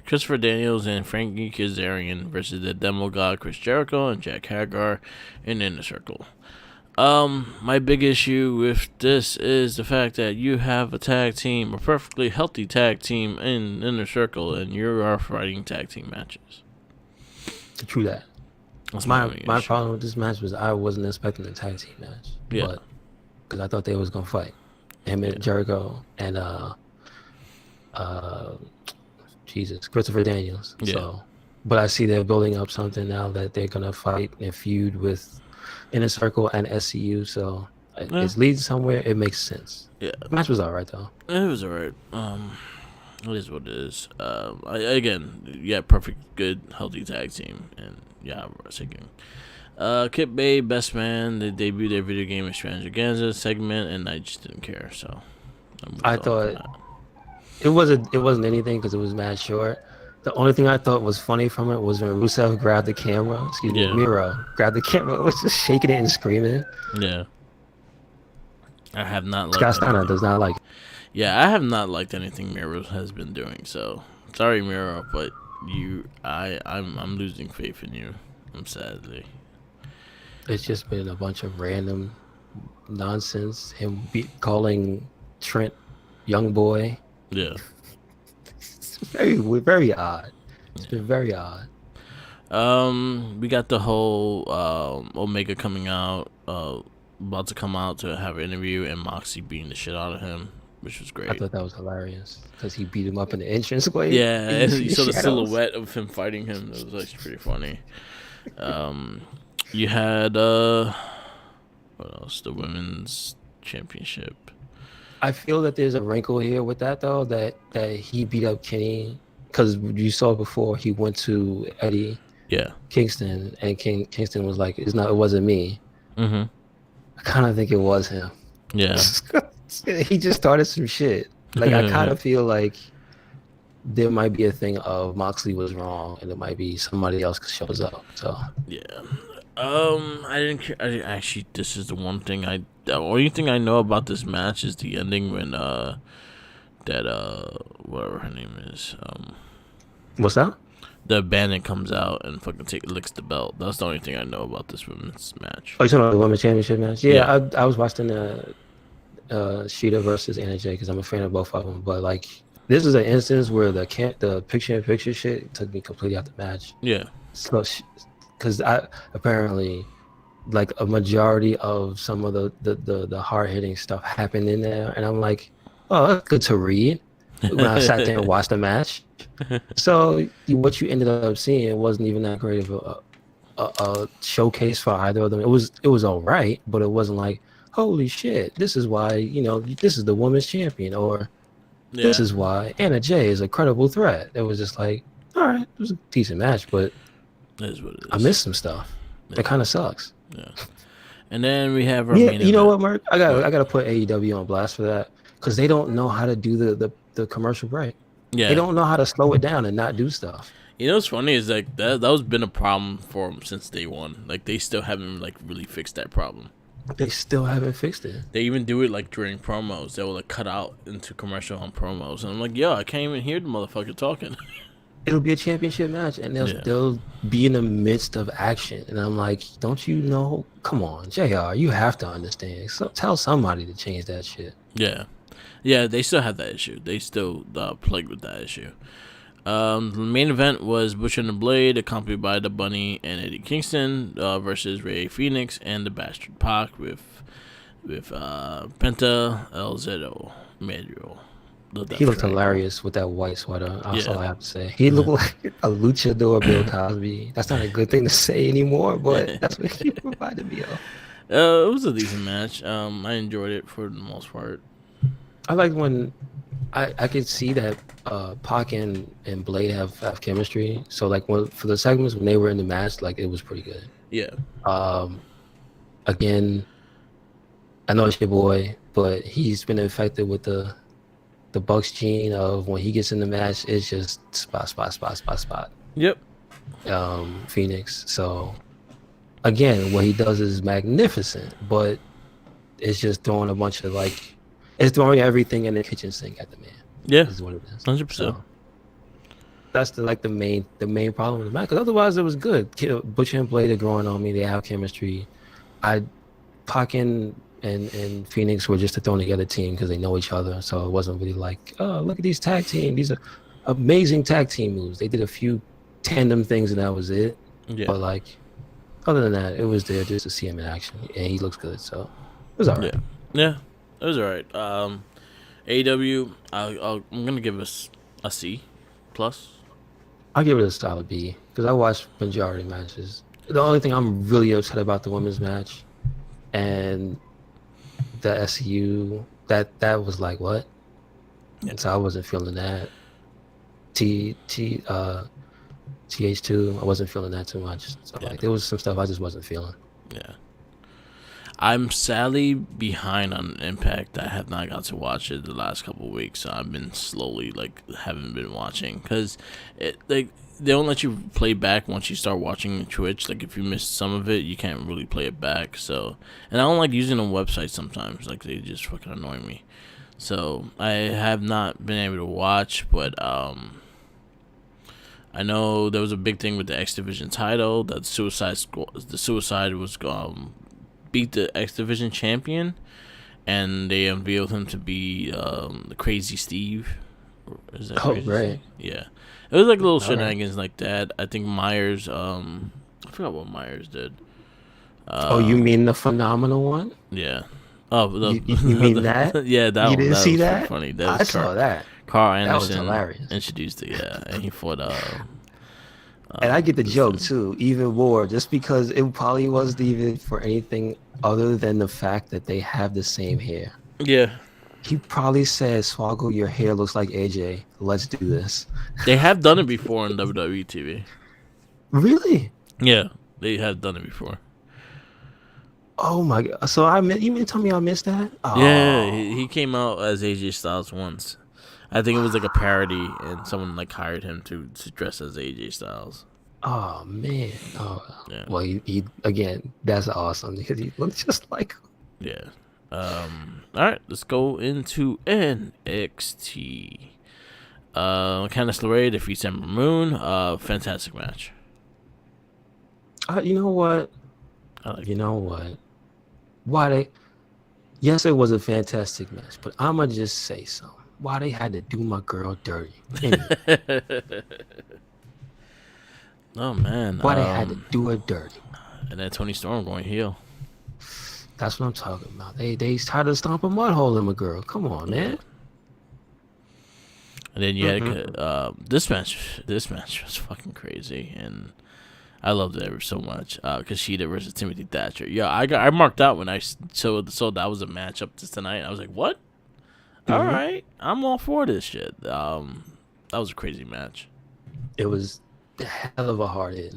Christopher Daniels, and Frankie Kazarian versus the Demo God Chris Jericho and Jack Hagar in Inner Circle. My big issue with this is the fact that you have a tag team, a perfectly healthy tag team in Inner Circle, and you are fighting tag team matches. True that. That's My only issue. problem with this match was I wasn't expecting a tag team match. Yeah. But because I thought they was gonna fight him and Jericho and Jesus Christopher Daniels. Yeah. So, but I see they're building up something now that they're gonna fight and feud with Inner Circle and SCU. So it's leading somewhere. It makes sense. Yeah. The match was alright though. It was alright. It is what it is. Perfect, good, healthy tag team, and yeah, we're thinking. Kip Bay, Best Man, they debuted their video game extravaganza segment, and I just didn't care. So I thought it wasn't anything because it was mad short. The only thing I thought was funny from it was when Rusev grabbed the camera. Miro grabbed the camera, was just shaking it and screaming. Yeah. I have not liked Scott Steiner does not like it. Yeah, I have not liked anything Miro has been doing. So sorry, Miro, but I'm losing faith in you. I'm sadly. It's just been a bunch of random nonsense. Him calling Trent young boy. Yeah. It's very odd. It's been very odd. We got the whole Omega coming out, about to come out to have an interview, and Moxie beating the shit out of him, which was I great. thought that was hilarious because he beat him up in the entranceway. Yeah, And you see you the saw the shadows. silhouette of him fighting him. It was actually pretty funny. You had what else? The women's championship. I feel that there's a wrinkle here with that though, that he beat up Kenny because you saw before he went to Eddie Yeah. Kingston and Kingston was like, it wasn't me. Mm-hmm. I kind of think it was him. Yeah. He just started some shit. Like I kind of feel like there might be a thing of Moxley was wrong and it might be somebody else shows up. So Yeah. I didn't. Actually, this is the one thing the only thing I know about this match is the ending when whatever her name is what's that? the bandit comes out and fucking licks the belt. That's the only thing I know about this women's match. Oh, you talking about the women's championship match? Yeah, Yeah. I was watching the Sheeta versus Anna Jay because I'm a fan of both of them. But like, this is an instance where the picture-in-picture shit took me completely out the match. Yeah. So, because I apparently like a majority of some of the hard-hitting stuff happened in there, and I'm like, oh, that's good to read. When I sat there and watched the match, so what you ended up seeing wasn't even that great of a showcase for either of them. It was all right, but it wasn't like, holy shit, this is why this is the women's champion, or this is why Anna Jay is a credible threat. It was just like, all right, it was a decent match, but That is what it is. I missed some stuff. That kind of sucks. Yeah. And then we have our Yeah, main you know event. what, Mark? I gotta put AEW on blast for that because they don't know how to do the commercial break. Yeah. They don't know how to slow it down and not do stuff. You know what's funny is like that was been a problem for them since day one. Like they still haven't like really fixed that problem. They still haven't fixed it. They even do it like during promos. They will like cut out into commercial on promos, and I'm like, yo, I can't even hear the motherfucker talking. It'll be a championship match, and they'll be in the midst of action, and I'm like, don't you know? Come on, JR, you have to understand. So tell somebody to change that shit. Yeah, they still have that issue. They still plagued with that issue. The main event was Butcher and the Blade, accompanied by the Bunny and Eddie Kingston, versus Ray Phoenix and the Bastard Pac with Penta El Zero Manuel. He looked hilarious with that white sweater. That's all I have to say. He looked like a luchador Bill Cosby. That's not a good thing to say anymore, but that's what he reminded me of. It was a decent match. I enjoyed it for the most part. I like when I could see that Pac and Blade have chemistry. So like for the segments when they were in the match, like it was pretty good. Yeah. Again, I know it's your boy, but he's been infected with the Bucks gene of when he gets in the match, it's just spot. Yep. Phoenix. So again, what he does is magnificent, but it's just throwing a bunch of it's throwing everything in the kitchen sink at the man. Yeah. Is what it is. 100%. So that's the main problem with the match. Because otherwise, it was good. Butcher and Blade are growing on me. They have chemistry. Pac and Phoenix were just a thrown together team because they know each other. So it wasn't really like, oh, look at these tag team. These are amazing tag team moves. They did a few tandem things and that was it. Yeah. But other than that, it was there just to see him in action, and he looks good. So it was all right. Yeah, it was all right. AEW, I'm gonna give us a C plus. I'll give it a solid B because I watched majority matches. The only thing I'm really upset about the women's match and the SCU that was like what? Yeah. So I wasn't feeling that. TH2, I wasn't feeling that too much. So there was some stuff I just wasn't feeling. Yeah. I'm sadly behind on Impact. I have not got to watch it the last couple of weeks. So I've been slowly haven't been watching because they don't let you play back once you start watching Twitch. Like if you miss some of it, you can't really play it back. So, and I don't like using a website sometimes. Like they just fucking annoy me. So I have not been able to watch, but I know there was a big thing with the X Division title that the Suicide was beat the X Division champion, and they unveiled him to be the Crazy Steve. Is that Oh, Crazy right. Steve? Yeah, it was like little All right. shenanigans like that. I think Myers. I forgot what Myers did. Oh, you Uh, mean the phenomenal one? yeah. Oh, You mean that? yeah, that You one. didn't That see was pretty that? funny. That I was saw that. Carl That was Anderson hilarious. introduced it. Yeah, and he fought And I get the this joke dude. too, even more, just because it probably wasn't even for anything other than the fact that they have the same hair. Yeah, He probably said, Swoggle, your hair looks like AJ. Let's do this. they have done it before on WWE TV. Really? Yeah, they have done it before. Oh my God. So you mean to tell me I missed that? Yeah, Oh, he came out as AJ Styles once. I think it was like a parody, and someone like hired him to dress as AJ Styles. oh man. Oh, Yeah, well, he again, that's awesome because he looks just like yeah. All right, let's go into NXT. Candice LeRae defeats Ember Moon. Fantastic match. You know what? I like You know what? Why they Yes, it was a fantastic match, but I'ma just say so. Why they had to do my girl dirty? Anyway, Oh man. why they had to do her dirty? And then Tony Storm going heel. That's what I'm talking about. They tried to stomp a mud hole in my girl. Come on, Yeah. man. And then you had Mm-mm. this match. This match was fucking crazy, and I loved it ever so much. Kushida versus Timothy Thatcher. Yeah, I marked out when I saw that was a matchup this tonight. I was like, what? All Mhm. right, I'm all for this shit. That was a crazy match. It was a hell of a hard hit.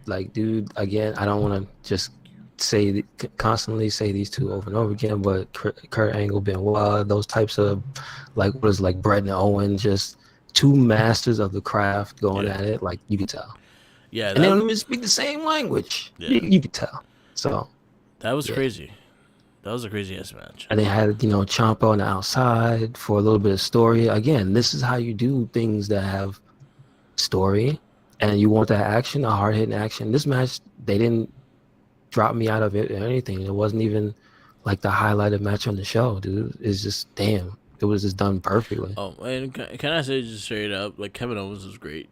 Like, dude, again, I don't want to just constantly say these two over and over again, but Kurt Angle, Benoit, those types of like Brett and Owen, just two masters of the craft going Yeah, at it. Like you could tell, yeah, and they don't even speak the same language. yeah, You could tell. So that was yeah, crazy. That was a crazy ass match. and they had Ciampa on the outside for a little bit of story. Again, this is how you do things that have story, and you want that action, a hard hitting action. This match, they didn't drop me out of it or anything. It wasn't even like the highlighted match on the show, dude. It's just damn. It was just done perfectly. Oh, and can I say just straight up, like Kevin Owens was great.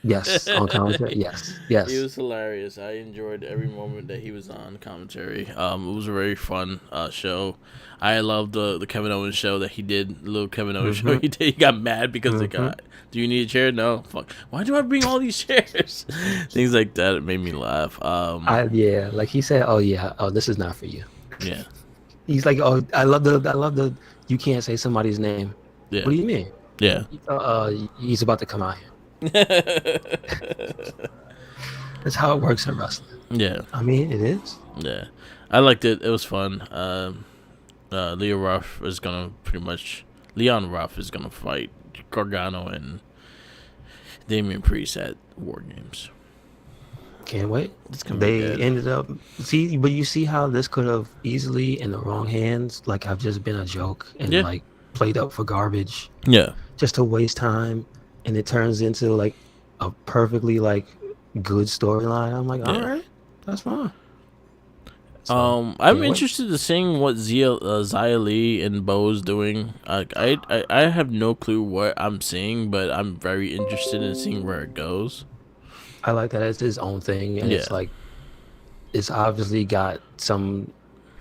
Yes, on commentary. Yes, He yes. was hilarious. I enjoyed every moment that he was on commentary. It was a very fun show. I loved the Kevin Owens show that he did. The little Kevin Owens show Mm-hmm. he did. He got mad because they Mm-hmm. got. Do you need a chair? No. Fuck. Why do I bring all these chairs? Things like that. It made me laugh. Yeah, like he said, oh yeah, oh this is not for you. Yeah. He's like, oh, I love the. You can't say somebody's name. Yeah. What do you mean? Yeah. He's about to come out here. That's how it works in wrestling. Yeah. I mean, it is. Yeah. I liked it. It was fun. Leon Ruff is gonna fight Gargano and Damian Priest at War Games. Can't wait. It's gonna be They good. ended up but you see how this could have easily in the wrong hands, like I've just been a joke and Yeah. like played up for garbage, Yeah. just to waste time, and it turns into like a perfectly like good storyline. I'm like, all Yeah. right, that's fine. So, I'm can't wait. interested to seeing what Xia Li and Bo's doing. I have no clue what I'm seeing, but I'm very interested in seeing where it goes. I like that it's his own thing, and Yeah. it's like it's obviously got some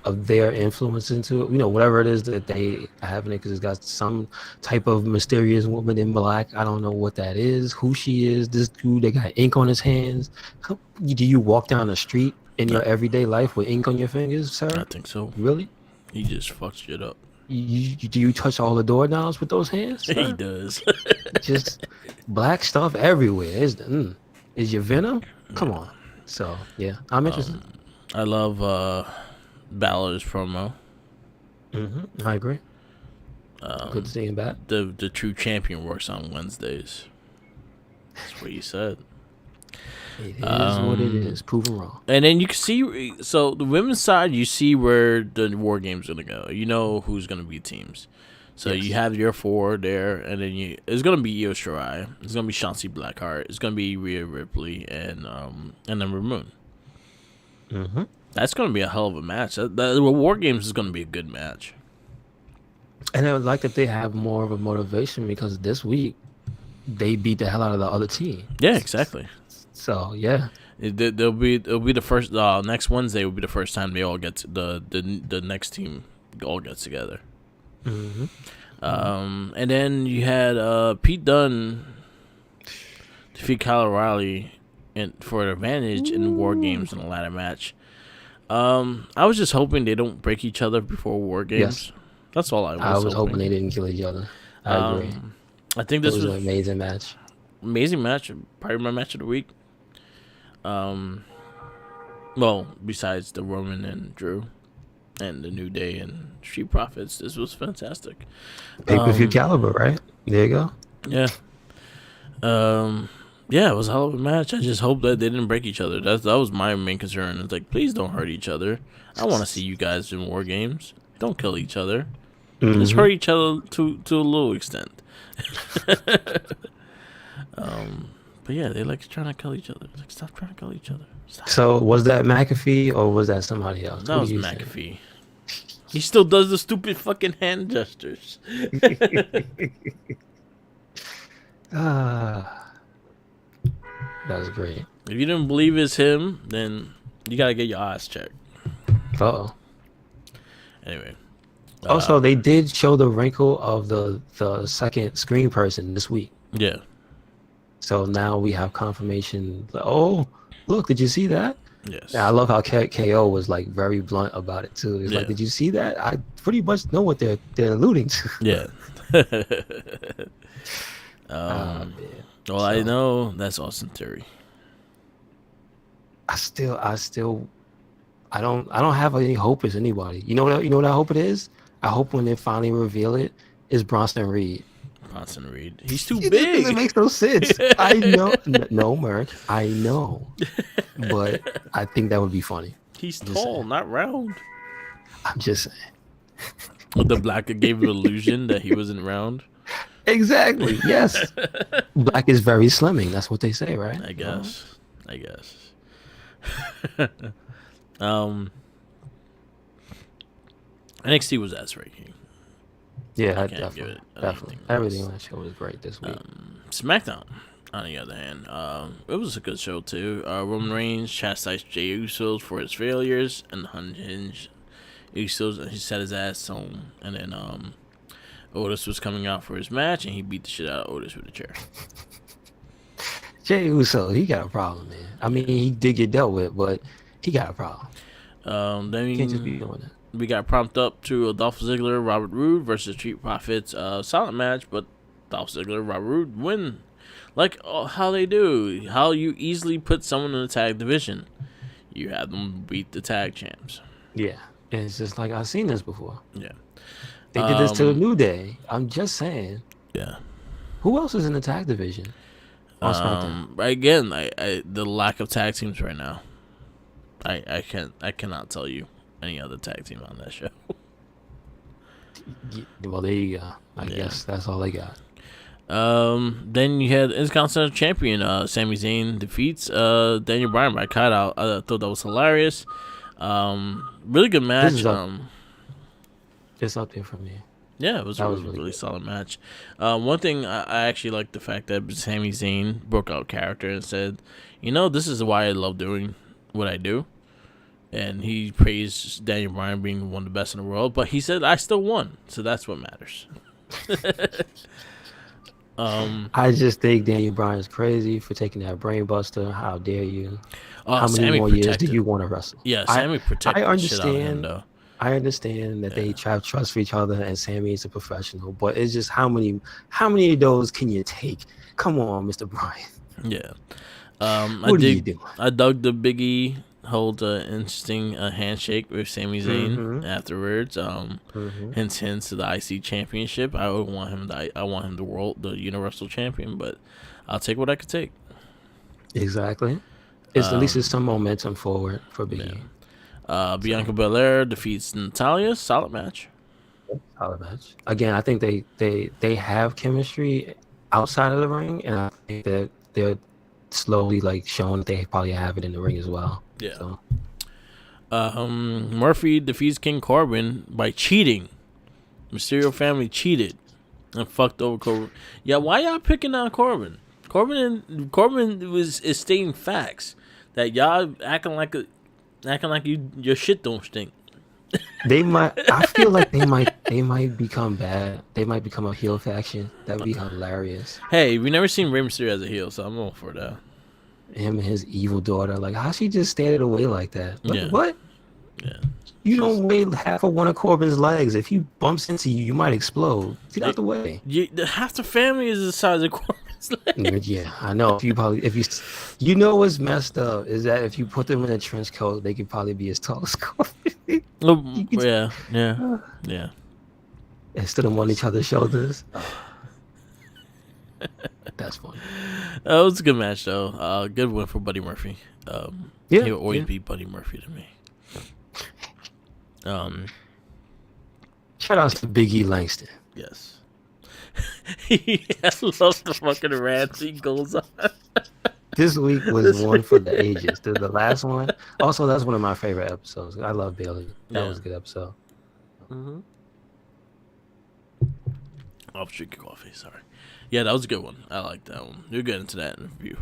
of their influence into it. Whatever it is that they have in it, because it's got some type of mysterious woman in black. I don't know what that is, who she is. This dude, they got ink on his hands. Do you walk down the street in your everyday life with ink on your fingers, I sir? think so. Really? He just fucks shit up. Do you touch all the doorknobs with those hands, He sir? does. Just black stuff everywhere. Is your Venom? Come on. So yeah, I'm interested. I love Balor's promo. I agree. Good to see him back. The true champion works on Wednesdays. That's what he said. It is what it is. Proven wrong. And then you can see, so the women's side, you see where the War Games going to go. You know who's going to be teams. So you have your 4 there, and then it's going to be Io Shirai. It's going to be Chauncey Blackheart. It's going to be Rhea Ripley and then Ramon. Mm-hmm. That's going to be a hell of a match. The War Games is going to be a good match. And I would like that they have more of a motivation because this week they beat the hell out of the other team. Yeah, exactly. So yeah, it'll be the first next Wednesday will be the first time they all get the next team all gets together. Mm-hmm. And then you had Pete Dunne defeat Kyle O'Reilly for an advantage in the War Games in the ladder match. I was just hoping they don't break each other before War Games. Yes. That's all I was hoping they didn't kill each other. I agree. I think this was an amazing match. Amazing match. Probably my match of the week. Well, besides the Roman and Drew and the New Day and Street Profits, this was fantastic. Pay-per-view caliber, right? There you go. Yeah. Yeah, it was a hell of a match. I just hope that they didn't break each other. That was my main concern. It's like, please don't hurt each other. I want to see you guys in War Games. Don't kill each other. Mm-hmm. Just hurt each other to a little extent. But yeah, they like trying to kill each other. Like, stop trying to kill each other. Stop. So was that McAfee or was that somebody else? That was McAfee. He still does the stupid fucking hand gestures. That was great. If you didn't believe it's him, then you gotta get your eyes checked. Uh-oh. Anyway. Also, they did show the wrinkle of the second screen person this week. Yeah. So now we have confirmation. Oh, look, did you see that? Yes. Yeah, I love how KO was like very blunt about it too. He's like, did you see that? I pretty much know what they're alluding to. Yeah. I know that's Austin Theory. I don't have any hope as anybody. You know what I hope it is? I hope when they finally reveal it is Bronson Reed. Bronson Reed. He's too big. It makes no sense. I know. No, Merc. I know. But I think that would be funny. He's tall, not round. I'm just saying. But the black gave him the illusion that he wasn't round. Exactly. Yes. Black is very slimming. That's what they say, right? I guess. NXT was ass ranking. Yeah, definitely. Everything on that show was great this week. SmackDown, on the other hand, it was a good show too. Roman Reigns chastised Jey Usos for his failures and unhinged Usos, and he set his ass home. And then Otis was coming out for his match, and he beat the shit out of Otis with a chair. Jey Uso, he got a problem, man. I mean, he did get dealt with, but he got a problem. Then he can't just be doing that. We got prompted up to Dolph Ziggler, Robert Roode versus Street Profits. Solid match, but Dolph Ziggler, Robert Roode win. Like how they do. How you easily put someone in the tag division. You have them beat the tag champs. Yeah. And it's just like, I've seen this before. Yeah. They did this to the New Day. I'm just saying. Yeah. Who else is in the tag division? Again, the lack of tag teams right now. I cannot tell you any other tag team on that show. Well, there you go. I guess that's all they got. Then you had Intercontinental Champion Sami Zayn defeats Daniel Bryan by cutout. I thought that was hilarious. Really good match. It's up there for me. Yeah, it was a really solid match. One thing I actually like the fact that Sami Zayn broke out character and said, this is why I love doing what I do. And he praised Daniel Bryan being one of the best in the world, but he said I still won, so that's what matters. I just think Daniel Bryan is crazy for taking that brain buster. How dare you? How many Sammy more years do you want to wrestle? Yeah, Sammy protected the shit out of him, though. I understand that they have trust for each other, and Sammy is a professional, but it's just how many of those can you take? Come on, Mr. Bryan. Yeah. What are you doing? I dug the Big E hold an interesting handshake with Sami Zayn afterwards. Hints to the IC championship. I want him the Universal Champion, but I'll take what I could take. Exactly. It's at least it's some momentum forward for Big E. Bianca Belair defeats Natalia. Solid match. Solid match. Again, I think they have chemistry outside of the ring, and I think that they're slowly like showing that they probably have it in the ring as well. Yeah. So. Murphy defeats King Corbin by cheating. Mysterio family cheated and fucked over Corbin. Yeah, why y'all picking on Corbin? Corbin is stating facts that y'all acting like your shit don't stink. They might. I feel like they might become bad. They might become a heel faction. That would be hilarious. Hey, we never seen Rey Mysterio as a heel, so I'm all for that. Him and his evil daughter. Like, how she just standing away like that? Like, Yeah. what? Yeah. You don't weigh half of one of Corbin's legs. If he bumps into you, you might explode. Get out the way. Half the family is the size of Corbin's leg. Yeah, I know. If you know what's messed up is that if you put them in a trench coat, they could probably be as tall as Corbin. Yeah. Instead of on each other's shoulders. That's funny. It was a good match though. Good win for Buddy Murphy. He will always be Buddy Murphy to me. Shout out to Big E Langston. Yes. I love the fucking rant he goes on. This week was one for the ages. The last one. Also, that's one of my favorite episodes. I love Bailey. That was a good episode. Mm-hmm. I'll drink your coffee. Sorry. Yeah, that was a good one. I like that one. You'll get into that in review.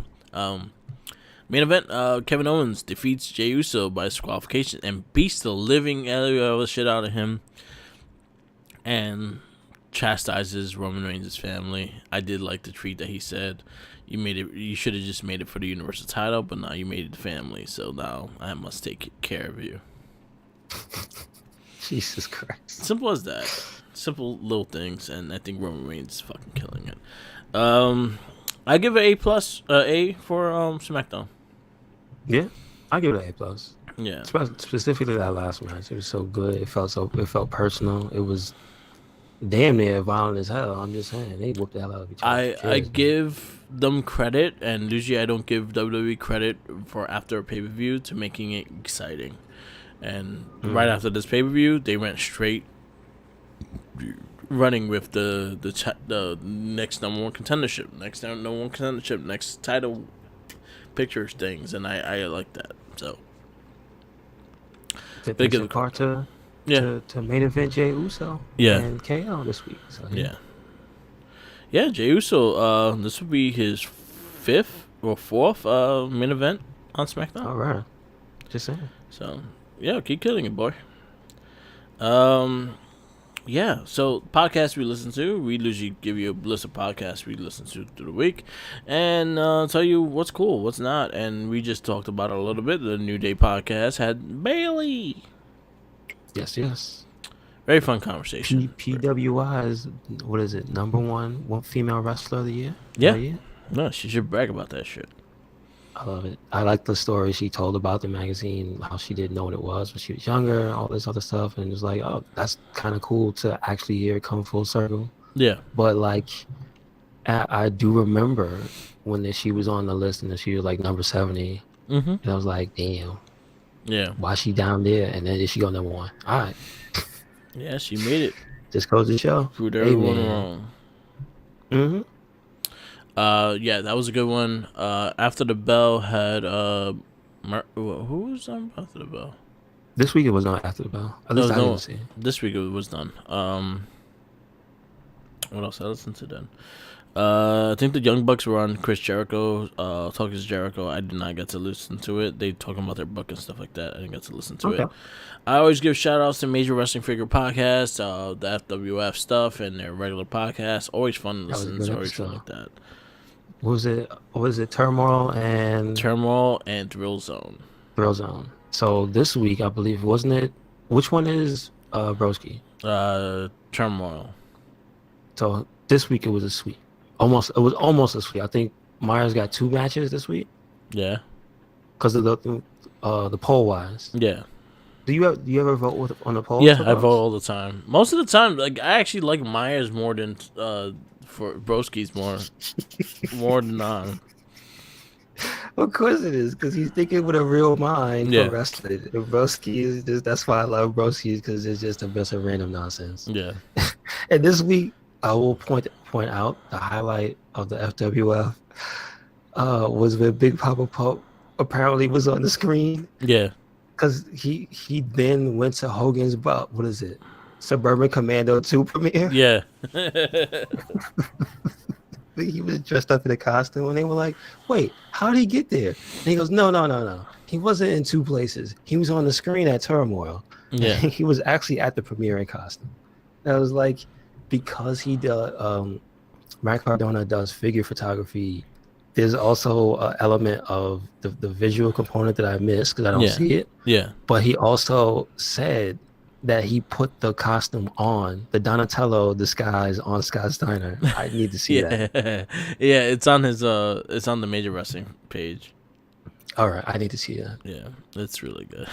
Main event, Kevin Owens defeats Jey Uso by disqualification and beats the living shit out of him and chastises Roman Reigns' family. I did like the tweet that he said, you should have just made it for the Universal title, but now you made it the family, so now I must take care of you. Jesus Christ. Simple as that. Simple little things, and I think Roman Reigns is fucking killing it. I give it A for SmackDown. Yeah, I give it an A+. Yeah, specifically that last match. It was so good. It felt personal. It was damn near violent as hell. I'm just saying, they whooped the hell out of each other. I give them credit, and usually I don't give WWE credit for after a pay-per-view to making it exciting. And right after this pay-per-view, they went straight running with the next number one contendership, next title pictures things, and I like that. So big of part to main event Jey Uso and KO this week. So, Jey Uso. This will be his fifth or fourth main event on SmackDown. All right, just saying. So keep killing it, boy. Yeah, so podcasts we listen to, we usually give you a list of podcasts we listen to through the week and tell you what's cool, what's not. And we just talked about it a little bit. The New Day podcast had Bailey. Yes. Very fun conversation. PWI is, what is it, number one female wrestler of the year? Yeah. No, she should brag about that shit. I love it. I like the story she told about the magazine, how she didn't know what it was when she was younger, all this other stuff. And it was like, oh, that's kind of cool to actually hear it come full circle. Yeah. But, like, I do remember when she was on the list and she was, like, number 70. Mm-hmm. And I was like, damn. Yeah. Why she down there? And then she go number one. All right. Yeah, she made it. Just goes to show. Proved everyone wrong. Mm-hmm. Yeah, that was a good one. After the Bell had who was on After the Bell? This week it was not After the Bell. At least I didn't see. This week it was done. What else I listened to then? I think the Young Bucks were on Chris Jericho, Talking to Jericho. I did not get to listen to it. They talking about their book and stuff like that. I didn't get to listen to it. I always give shout outs to Major Wrestling Figure Podcast, the FWF stuff, and their regular podcast. Always fun to listen to. Always fun like that. What was it? Turmoil and Thrill Zone. Thrill Zone. So this week, I believe, wasn't it? Which one is Broski? Turmoil. So this week it was a sweep. It was almost a sweep. I think Myers got 2 matches this week. Yeah. Because of the poll wise. Yeah. Do you ever vote on the poll? Yeah, I vote all the time. Most of the time, like I actually like Myers more than for Broski's more than Of course it is, because he's thinking with a real mind for Yeah, wrestling. And Broski is just, that's why I love Broski, because it's just a bunch of random nonsense. yeah, And this week, I will point out the highlight of the FWF was when Big Papa Pump apparently was on the screen, yeah, because he then went to Hogan's, what is it? Suburban Commando 2 premiere. yeah, He was dressed up in a costume, and they were like, "Wait, how did he get there?" And he goes, "No, no, no, no. He wasn't in two places. He was on the screen at Turmoil. And yeah, he was actually at the premiere in costume." And I was like, because he does, Matt Cardona does figure photography. There's also an element of the visual component that I missed because I don't yeah, see it. yeah. But he also said that he put the costume on, the Donatello disguise on Scott Steiner. I need to see that. Yeah, yeah. It's on his it's on the Major Wrestling page. All right, I need to see that. Yeah, it's really good.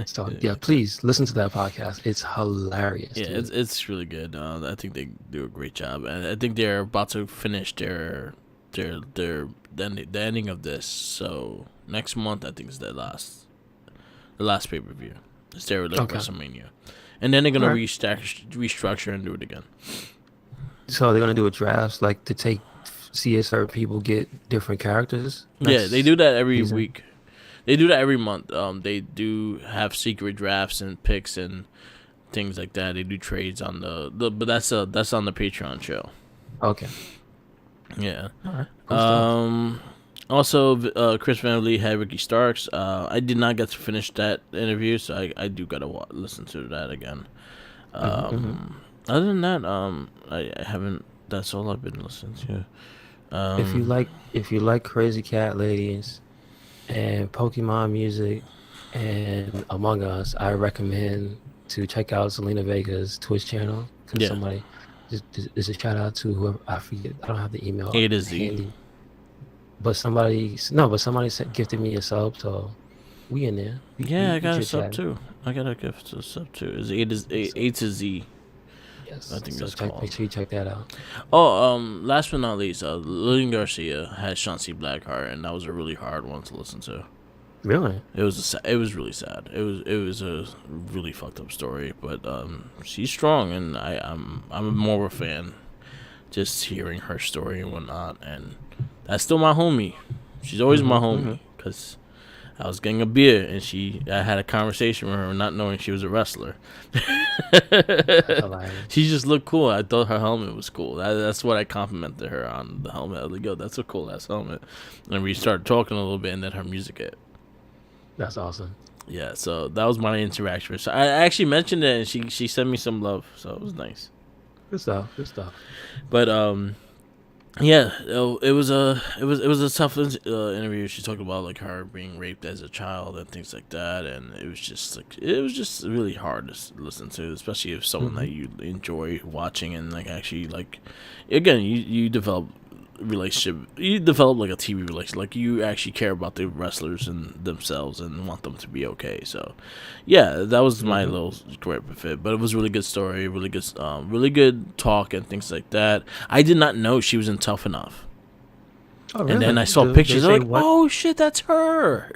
So yeah, please listen to that podcast. It's hilarious. Yeah, Dude. it's really good. I think they do a great job, and I think they're about to finish the ending of this. So next month, I think is the last pay per view. It's their like Okay. WrestleMania, and then they're gonna Alright. restructure and do it again. So they're gonna do a draft like to see if certain people get different characters. Yeah, they do that every season? week. They do that every month. They do have secret drafts and picks and things like that. They do trades on but that's on the Patreon show. Okay. Yeah. All right. Cool stuff. Also, Chris Van Vliet had Ricky Starks. I did not get to finish that interview, so I do gotta listen to that again. Other than that, I haven't. That's all I've been listening to. If you like Crazy Cat Ladies and Pokemon music and Among Us, I recommend to check out Selena Vega's Twitch channel. Because Yeah. somebody, there's a shout out to whoever, I forget, I don't have the email A to Z. handy. But somebody gifted me a sub, so we in there. Yeah, I got a chit sub chatting. too. I got a gift to sub too. Is A to Z. Yes, I think so that's called. make sure you check that out. Oh, last but not least, Lillian Garcia had Chauncey Blackheart, and that was a really hard one to listen to. Really? It was really sad. It was a really fucked up story, but she's strong, and I'm more of a fan. Just hearing her story and whatnot, and that's still my homie. She's always my homie because I was getting a beer, and I had a conversation with her, not knowing she was a wrestler. She just looked cool. I thought her helmet was cool. That's what I complimented her on, the helmet. I was like, yo, that's a cool ass helmet. And we started talking a little bit, and then her music hit. That's awesome. Yeah, so that was my interaction with her. So I actually mentioned it, and she sent me some love, so it was nice. Good stuff. Good stuff. But yeah, it was a tough interview. She talked about like her being raped as a child and things like that, and it was just really hard to listen to, especially if someone that you enjoy watching and like actually like, again, you develop relationship, you develop like a TV relationship, like you actually care about the wrestlers and themselves and want them to be okay. So yeah, that was my little great fit, but it was a really good story, really good talk and things like that. I did not know she was in Tough Enough. Oh, really? And then I saw pictures. I'm like, oh shit, that's her.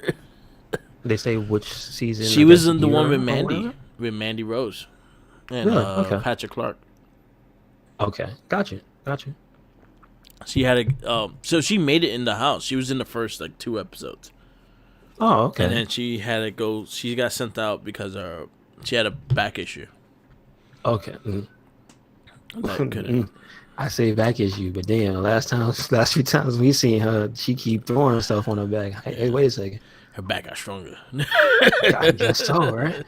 They say which season? She was in the one with Mandy Rose and Patrick Clark. Okay, gotcha. She had so she made it in the house. She was in the first like 2 episodes. Oh, okay. And then she had to go. She got sent out because she had a back issue. Okay. Couldn't. I say back issue, but damn, last few times we seen her, she keep throwing herself on her back. Hey, wait a second. Her back got stronger. I guess so, right?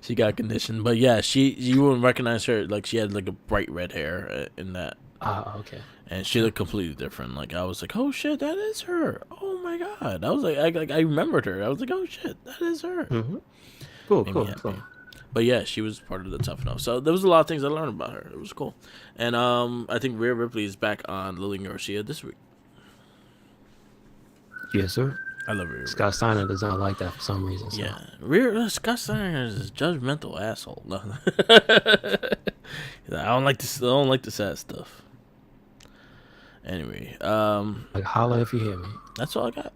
She got conditioned, but yeah, you wouldn't recognize her. Like she had like a bright red hair in that. Ah, okay. And she looked completely different. Like I was like, oh shit, that is her. Oh my god. I was like, I remembered her. I was like, oh shit, that is her. Cool. But yeah, she was part of the Tough Enough. So there was a lot of things I learned about her. It was cool. And I think Rhea Ripley is back on Lillian Garcia this week. Yes, sir. I love Rhea. Scott Steiner does not like that for some reason. So. Yeah, Scott Steiner is a judgmental asshole. I don't like this. I don't like the sad stuff. Anyway, like holla if you hear me. That's all I got.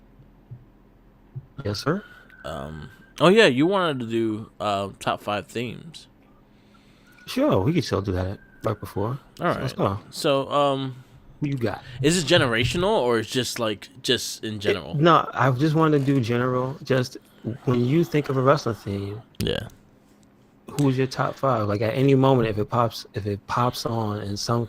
Yes, sir. Oh yeah, you wanted to do top 5 themes. Sure, we could still do that right before. All So let's right. go. So Who you got? is it generational or is just like just in general? No, I just wanted to do general. Just when you think of a wrestling theme, Yeah. who's your top five? Like at any moment, if it pops on in some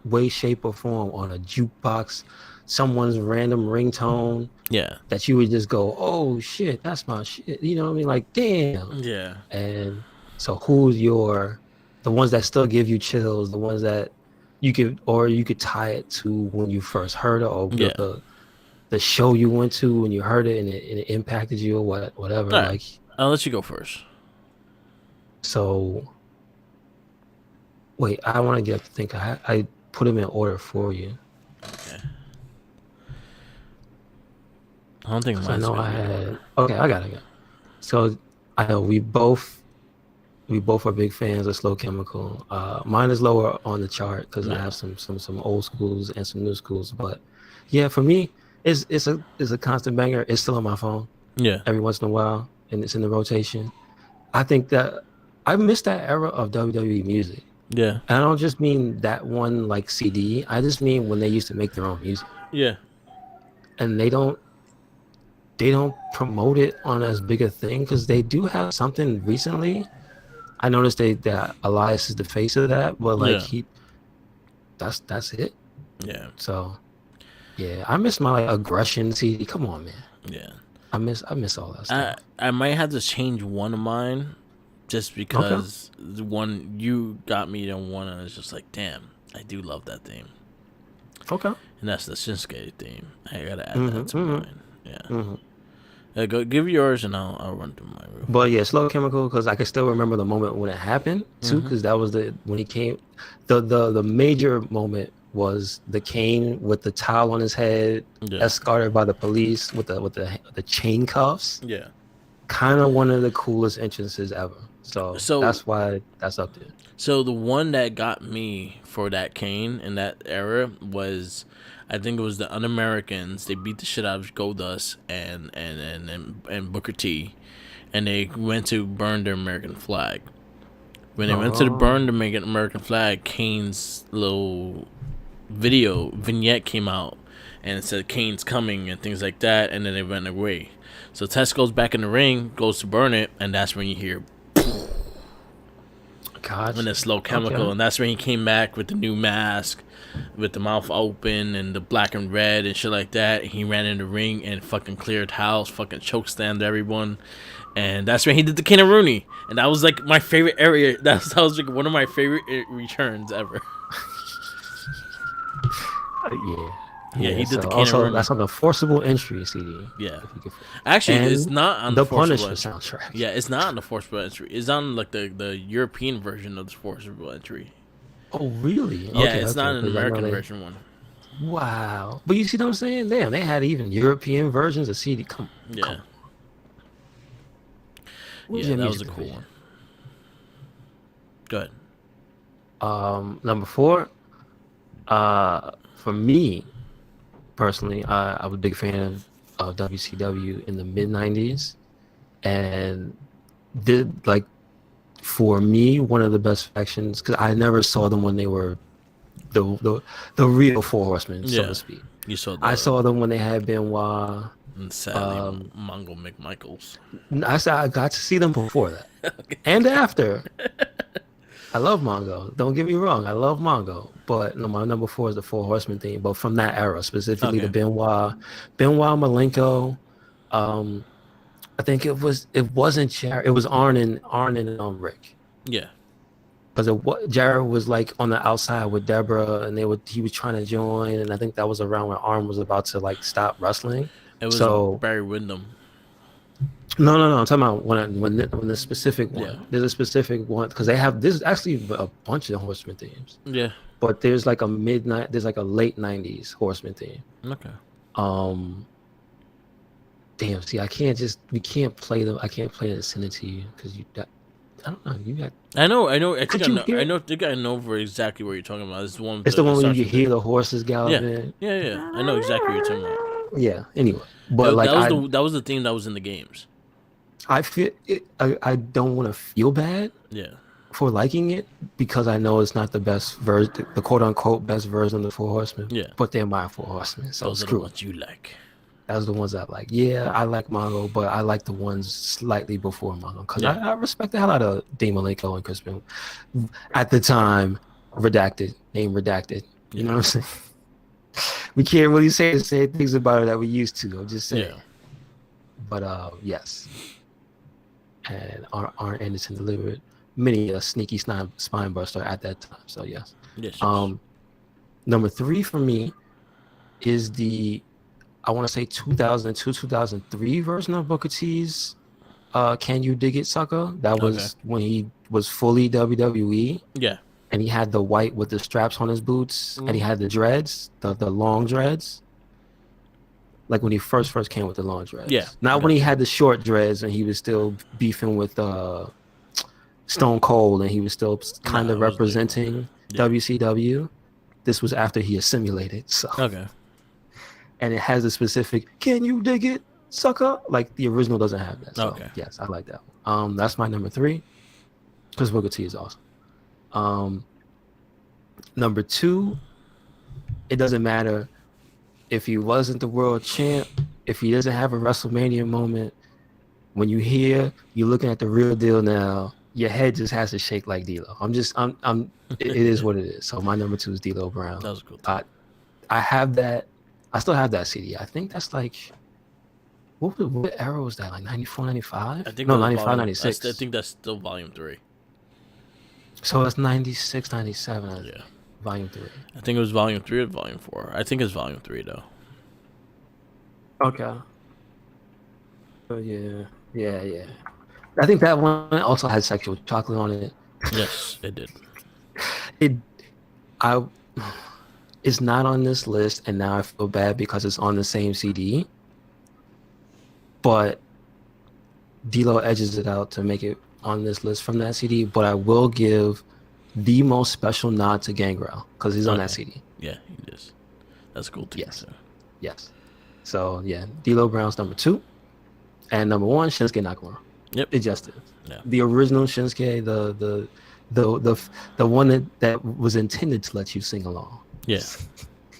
way, shape, or form on a jukebox, someone's random ringtone Yeah. that you would just go, "Oh shit, that's my shit." You know what I mean? Like, damn. Yeah. And so, who's the ones that still give you chills, the ones that you could tie it to when you first heard it, or Yeah. the show you went to when you heard it and it impacted you, or whatever. All right. Like, I'll let you go first. so wait, I want to get up to think. I put them in order for you. Okay. I don't think I mine's know gonna I be in had. order. Okay, I got it. So I know we both are big fans of Slow Chemical. Mine is lower on the chart because I Yeah. have some old schools and some new schools. But yeah, for me, it's a constant banger. It's still on my phone Yeah. every once in a while, and it's in the rotation. I think that I miss that era of WWE music. Yeah. And I don't just mean that one like CD. I just mean when they used to make their own music, Yeah. and they don't promote it on as big a thing because they do have something recently. I noticed that Elias is the face of that, but like Yeah. that's it. Yeah. So yeah, I miss my like aggression CD. Come on, man. Yeah. I miss all that I stuff. I might have to change one of mine just Okay. because the one you got me on one and it's just like, damn, I do love that theme. Okay. And that's the Shinsuke theme. I gotta add that Mm-hmm. to Mm-hmm. mine. Yeah. Mm-hmm. Go give yours and I'll run through my roof. But yeah, Slow Chemical, because I can still remember the moment when it happened too, Mm-hmm. because that was when he came. The major moment was the Kane with the towel on his head, Yeah. escorted by the police with the chain cuffs. Yeah. Kind of one of the coolest entrances ever. So So that's why that's up there. so the one that got me for that Kane in that era was, I think it was the Un-Americans. They beat the shit out of Goldust and Booker T, and they went to burn their American flag. When they went to burn the American flag, Kane's little video vignette came out, and it said Kane's coming and things like that, and then they went away. So Tess goes back in the ring, goes to burn it, and that's when you hear Gotcha. and the Slow Chemical, Okay. and that's when he came back with the new mask, with the mouth open and the black and red and shit like that. He ran in the ring and fucking cleared house, fucking chokeslammed everyone, and that's when he did the King of Rooney, and that was like my favorite area. That was like one of my favorite returns ever. Yeah. Yeah, he did So the King of also Rooney. that's on the Forcible Entry CD. Yeah, If you could, actually, it's and not on the Forcible Punisher Entry. soundtrack. Yeah, it's not on the Forcible Entry. It's on like the European version of the Forcible Entry. Oh, really? Yeah, Okay, it's okay. not an Because I know American they. version one. Wow. But you see what I'm saying? Damn, they had even European versions of CD. Come Yeah, on. Where's yeah, your that was music a cool division? one. Good. Number four. For me personally, I was a big fan of WCW in the mid '90s, and did like for me one of the best factions because I never saw them when they were the real Four Horsemen, so to Yeah, speak. you saw I the saw them when they had Benoit. and sadly Um, Mongo McMichaels. I got to see them before that and after. I love Mongo. Don't get me wrong. I love Mongo. But no, my number four is the Four Horsemen theme. But from that era, specifically the Okay. Benoit Malenko. Um, I think it wasn't Jared. It was Arn and Rick. Yeah, Because Jared was like on the outside with Deborah, and he was trying to join, and I think that was around when Arn was about to like stop wrestling. it was So Barry Windham. no. I'm talking about when the specific Yeah, one. There's a specific one because they have this is actually a bunch of Horseman themes. yeah. But there's like there's like a late '90s Horseman theme. Okay. Um, damn. See, we can't play them. I can't play it and send it to you because I don't know. You got. I know. I think Could I you know. hear I it? know. Think I know for exactly what you're talking about. It's the one. With It's the it one where starts you with hear the horses yeah, galloping. yeah. I know exactly what you're talking about. Yeah. Anyway, but like That was the theme that was in the games. I feel it, I don't want to feel bad Yeah. for liking it because I know it's not the best version, the quote unquote best version of the Four Horsemen. Yeah. But they're my Four Horsemen, so Those are the screw it. ones you like. That's the ones I like. Yeah, I like Mongo, but I like the ones slightly before Mongo because Yeah. I respect the hell out of Dean Malenko and Crispin. At the time, redacted, name redacted. You know what I'm saying? We can't really say the same things about it that we used to. I'm just saying. Yeah. But yes. And Arn Anderson delivered many a sneaky spine buster at that time. So yes. Yes. Number 3 for me is the, I want to say 2002, 2003 version of Booker T's Can You Dig It, Sucker? That was when he was fully WWE. Yeah. And he had the white with the straps on his boots, and he had the dreads, the long dreads. Like when he first came with the long dreads. Yeah. Not when he had the short dreads and he was still beefing with Stone Cold and he was still kind of representing WCW. This was after he assimilated. So. Okay. And it has a specific "Can you dig it, sucker?" Like the original doesn't have that. So, yes, I like that one. That's my number 3 because Booker T is awesome. Number 2, it doesn't matter if he wasn't the world champ, if he doesn't have a WrestleMania moment. When you're looking at the real deal now, your head just has to shake like D'Lo. It is what it is. So my number 2 is D'Lo Brown. That was cool. I have that. I still have that CD. I think that's like, what era was that? Like 94, 95? I think no, 95, 96. I think that's still volume 3. So it's 96, 97. Yeah. Volume 3. I think it was volume 3 or volume 4. I think it's volume 3 though. Okay. Oh yeah. I think that one also had sexual chocolate on it. Yes, it did. It's not on this list, and now I feel bad because it's on the same CD. But D'Lo edges it out to make it on this list from that CD. But I will give the most special nod to Gangrel because he's on that CD. Yeah, he is. That's cool too. Yes. So yeah, D'Lo Brown's number 2, and number 1, Shinsuke Nakamura. Yep, it just is. Yeah. The original Shinsuke, the one that was intended to let you sing along. Yeah.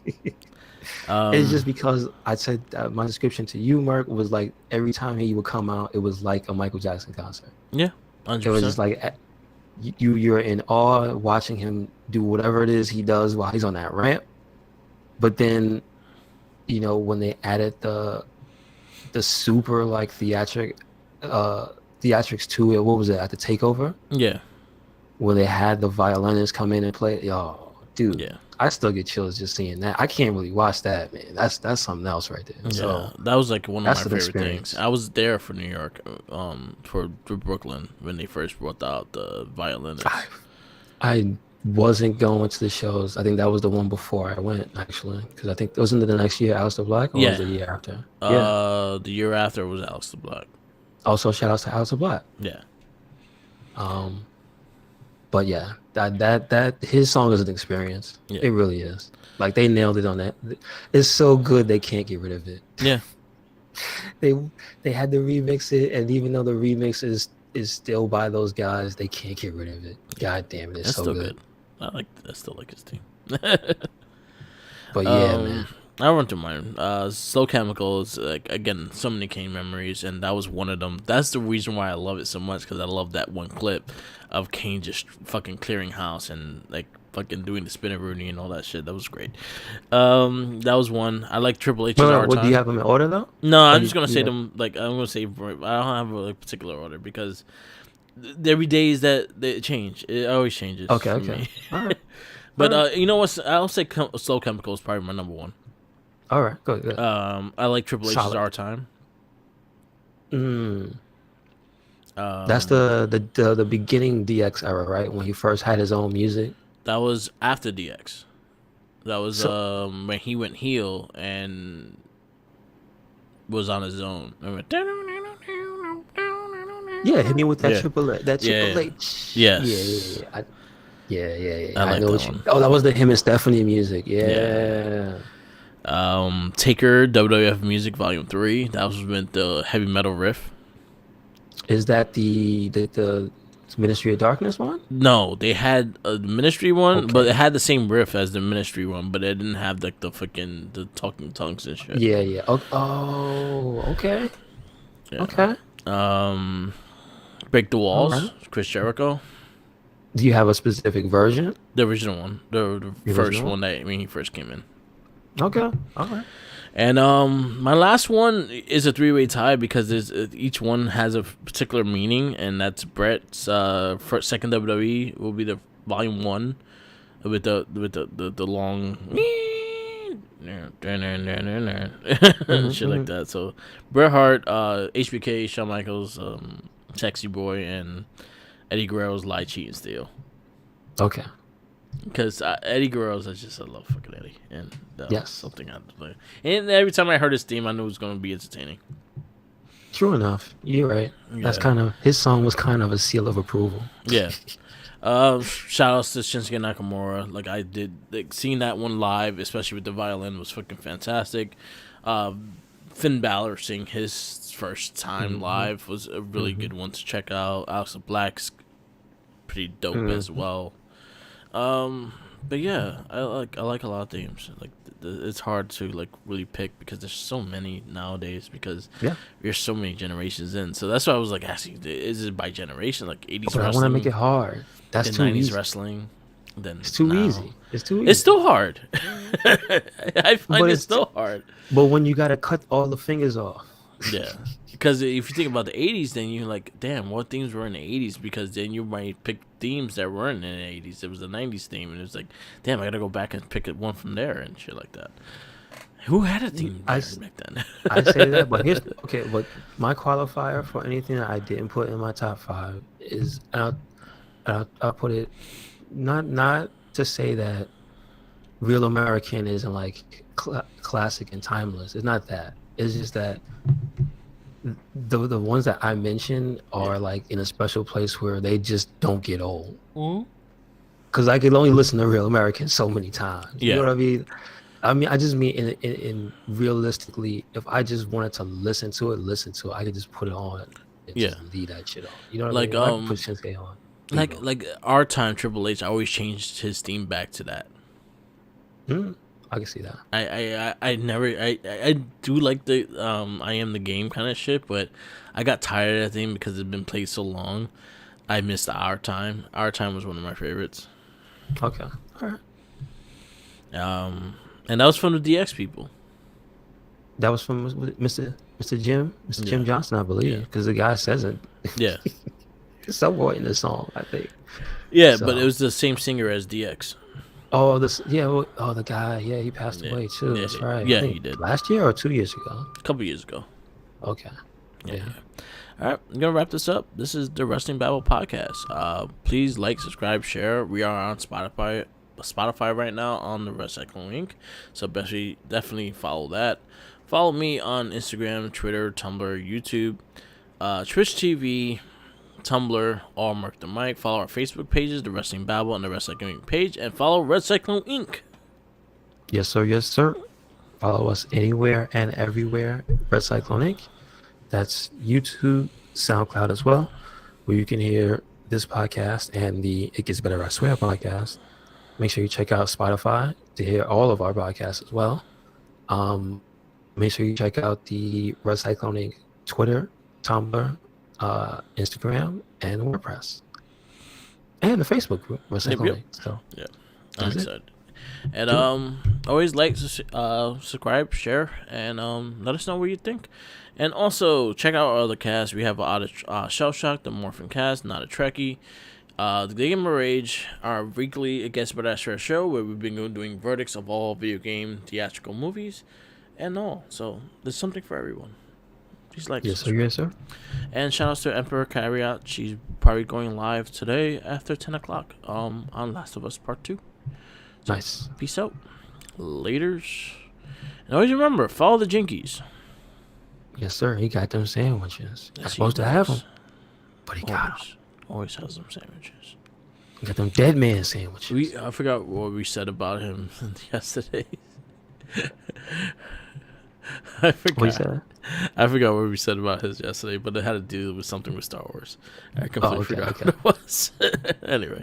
It's just because I said my description to you, Mark, was like every time he would come out, it was like a Michael Jackson concert. Yeah, 100%. It was just like you're in awe watching him do whatever it is he does while he's on that ramp. But then, when they added the super like theatrics to it, what was it at the takeover? Yeah. When they had the violinists come in and play, dude. Yeah. I still get chills just seeing that. I can't really watch that, man. That's something else right there. Yeah, so that was like one of my favorite experience. things. I was there for New York, for Brooklyn when they first brought out the violinists. I wasn't going to the shows. I think that was the one before I went, actually, because I think wasn't it the next year Alistair Black, or was it the year after? The year after was Alistair Black. Also, shout outs to Alistair Black. Yeah. But yeah, that his song is an experience. Yeah. It really is. Like they nailed it on that. It's so good they can't get rid of it. Yeah. They had to remix it, and even though the remix is still by those guys, they can't get rid of it. God damn it, it's so good. I still like his team. But yeah, man. I went to mine. Slow Chemicals, like again, so many Kane memories, and that was one of them. That's the reason why I love it so much, because I love that one clip of Kane just fucking clearing house and like fucking doing the spinner Rooney and all that shit. That was great. That was one. I like Triple H's What do you have them in order though? No, I'm just gonna say them. Like I'm gonna say I don't have a particular order because there be days that they change. It always changes. Okay. All right. But you know what? I'll say Slow Chemicals is probably my number 1. All right, good. I like Triple H's Our Time. That's the beginning DX era, right? When he first had his own music. That was after DX. That was when he went heel and was on his own. Yeah, hit me with that Triple H. Yes. Yeah. I like that one. That was the him and Stephanie music. Yeah. Taker WWF Music Volume 3. That was with the heavy metal riff. Is that the Ministry of Darkness one? No, they had a Ministry one, but Okay. it had the same riff as the Ministry one, but it didn't have like the fucking the talking tongues and shit. Yeah, yeah. Oh, okay. Yeah. Okay. Break the All Walls, right. Chris Jericho. Do you have a specific version? The original one, the The first original one that when he first came in. Okay. All right. And my last one is a three-way tie because each one has a particular meaning, and that's Brett's first, second WWE will be the volume 1 with the long shit like that. So Bret Hart, HBK, Shawn Michaels, Sexy Boy, and Eddie Guerrero's Lie, Cheat, and Steal. Okay. Because Eddie Guerrero's, I love fucking Eddie, and that was Yes. something I had to play. And every time I heard his theme, I knew it was going to be entertaining. True enough. You're right. That's kind of his song was kind of a seal of approval. Yeah. Shout outs to Shinsuke Nakamura. Like I did, like seeing that one live, especially with the violin, was fucking fantastic. Finn Balor seeing his first time live was a really good one to check out. Alexa Black's pretty dope as well. But yeah, I like a lot of themes. Like it's hard to like really pick because there's so many nowadays because there's so many generations in. So that's why I was like asking, is it by generation, like 80s But wrestling? I want to make it hard. That's too 90s easy. wrestling. Then It's too now. easy. It's too easy. It's still hard. I find it's still hard. But when you gotta cut all the fingers off. Yeah. Because if you think about the 80s, then you're like, damn, what themes were in the 80s? Because then you might pick themes that weren't in the 80s. It was the 90s theme, and it was like, damn, I gotta go back and pick one from there and shit like that. Who had a theme back then? I say that, but here's okay. But my qualifier for anything that I didn't put in my top 5 is I'll put it not to say that Real American isn't like classic and timeless. It's not that. It's just that the ones that I mentioned are like in a special place where they just don't get old. Because I could only listen to Real American so many times. You know what I mean? I just mean in realistically, if I just wanted to listen to it, I could just put it on and just leave that shit on. You know what I mean? I could put Shinsuke on. Like our time, Triple H always changed his theme back to that. I can see that. I do like the I Am the Game kind of shit, but I got tired of that theme because it's been played so long. I missed Our Time. Our Time was one of my favorites. Okay. All right. And that was from the DX people. That was from Mr. Jim Johnson, I believe, because the guy says it. Yeah. Somewhat in the song, I think. Yeah, so. But it was the same singer as DX. Oh, the guy, he passed away too. Yeah, that's right. Yeah, he did. Last year or 2 years ago? A couple years ago. Okay. Yeah. All right, I'm gonna wrap this up. This is the Wrestling Babble podcast. Please like, subscribe, share. We are on Spotify right now on the Recycling Link, so definitely follow that. Follow me on Instagram, Twitter, Tumblr, YouTube, Twitch TV, Tumblr, all Mark the Mic. Follow our Facebook pages, the Wrestling Babble and the Recycling Inc. page, and follow Red Cyclone Inc. Yes, sir. Yes, sir. Follow us anywhere and everywhere, Red Cyclone Inc. That's YouTube, SoundCloud as well, where you can hear this podcast and the It Gets Better, I Swear podcast. Make sure you check out Spotify to hear all of our podcasts as well. Make sure you check out the Red Cyclone Inc. Twitter, Tumblr, Instagram, and WordPress. And the Facebook group, Red Cyclone Inc. So, yeah, I'm excited. And always like, subscribe, share, and let us know what you think. And also check out our other casts. We have Shell Shock, the Morphin Cast, Not a Trekkie, the Gamer Rage, our weekly It Gets Better After show where we've been doing verdicts of all video game theatrical movies and all. So there's something for everyone. Please like. Yes, sir. Yes, sir. And shout outs to Emperor Carriot. She's probably going live today after 10 o'clock on Last of Us Part 2. So nice. Peace out. Laters. And always remember, follow the Jinkies. Yes, sir. He got them sandwiches. I'm supposed to have them, but he got them. Always has them sandwiches. He got them dead man sandwiches. I forgot what we said about him yesterday. I What you forgot. said? I forgot what we said about his yesterday, but it had to do with something with Star Wars. I Oh, completely okay, forgot okay. what it was. Anyway,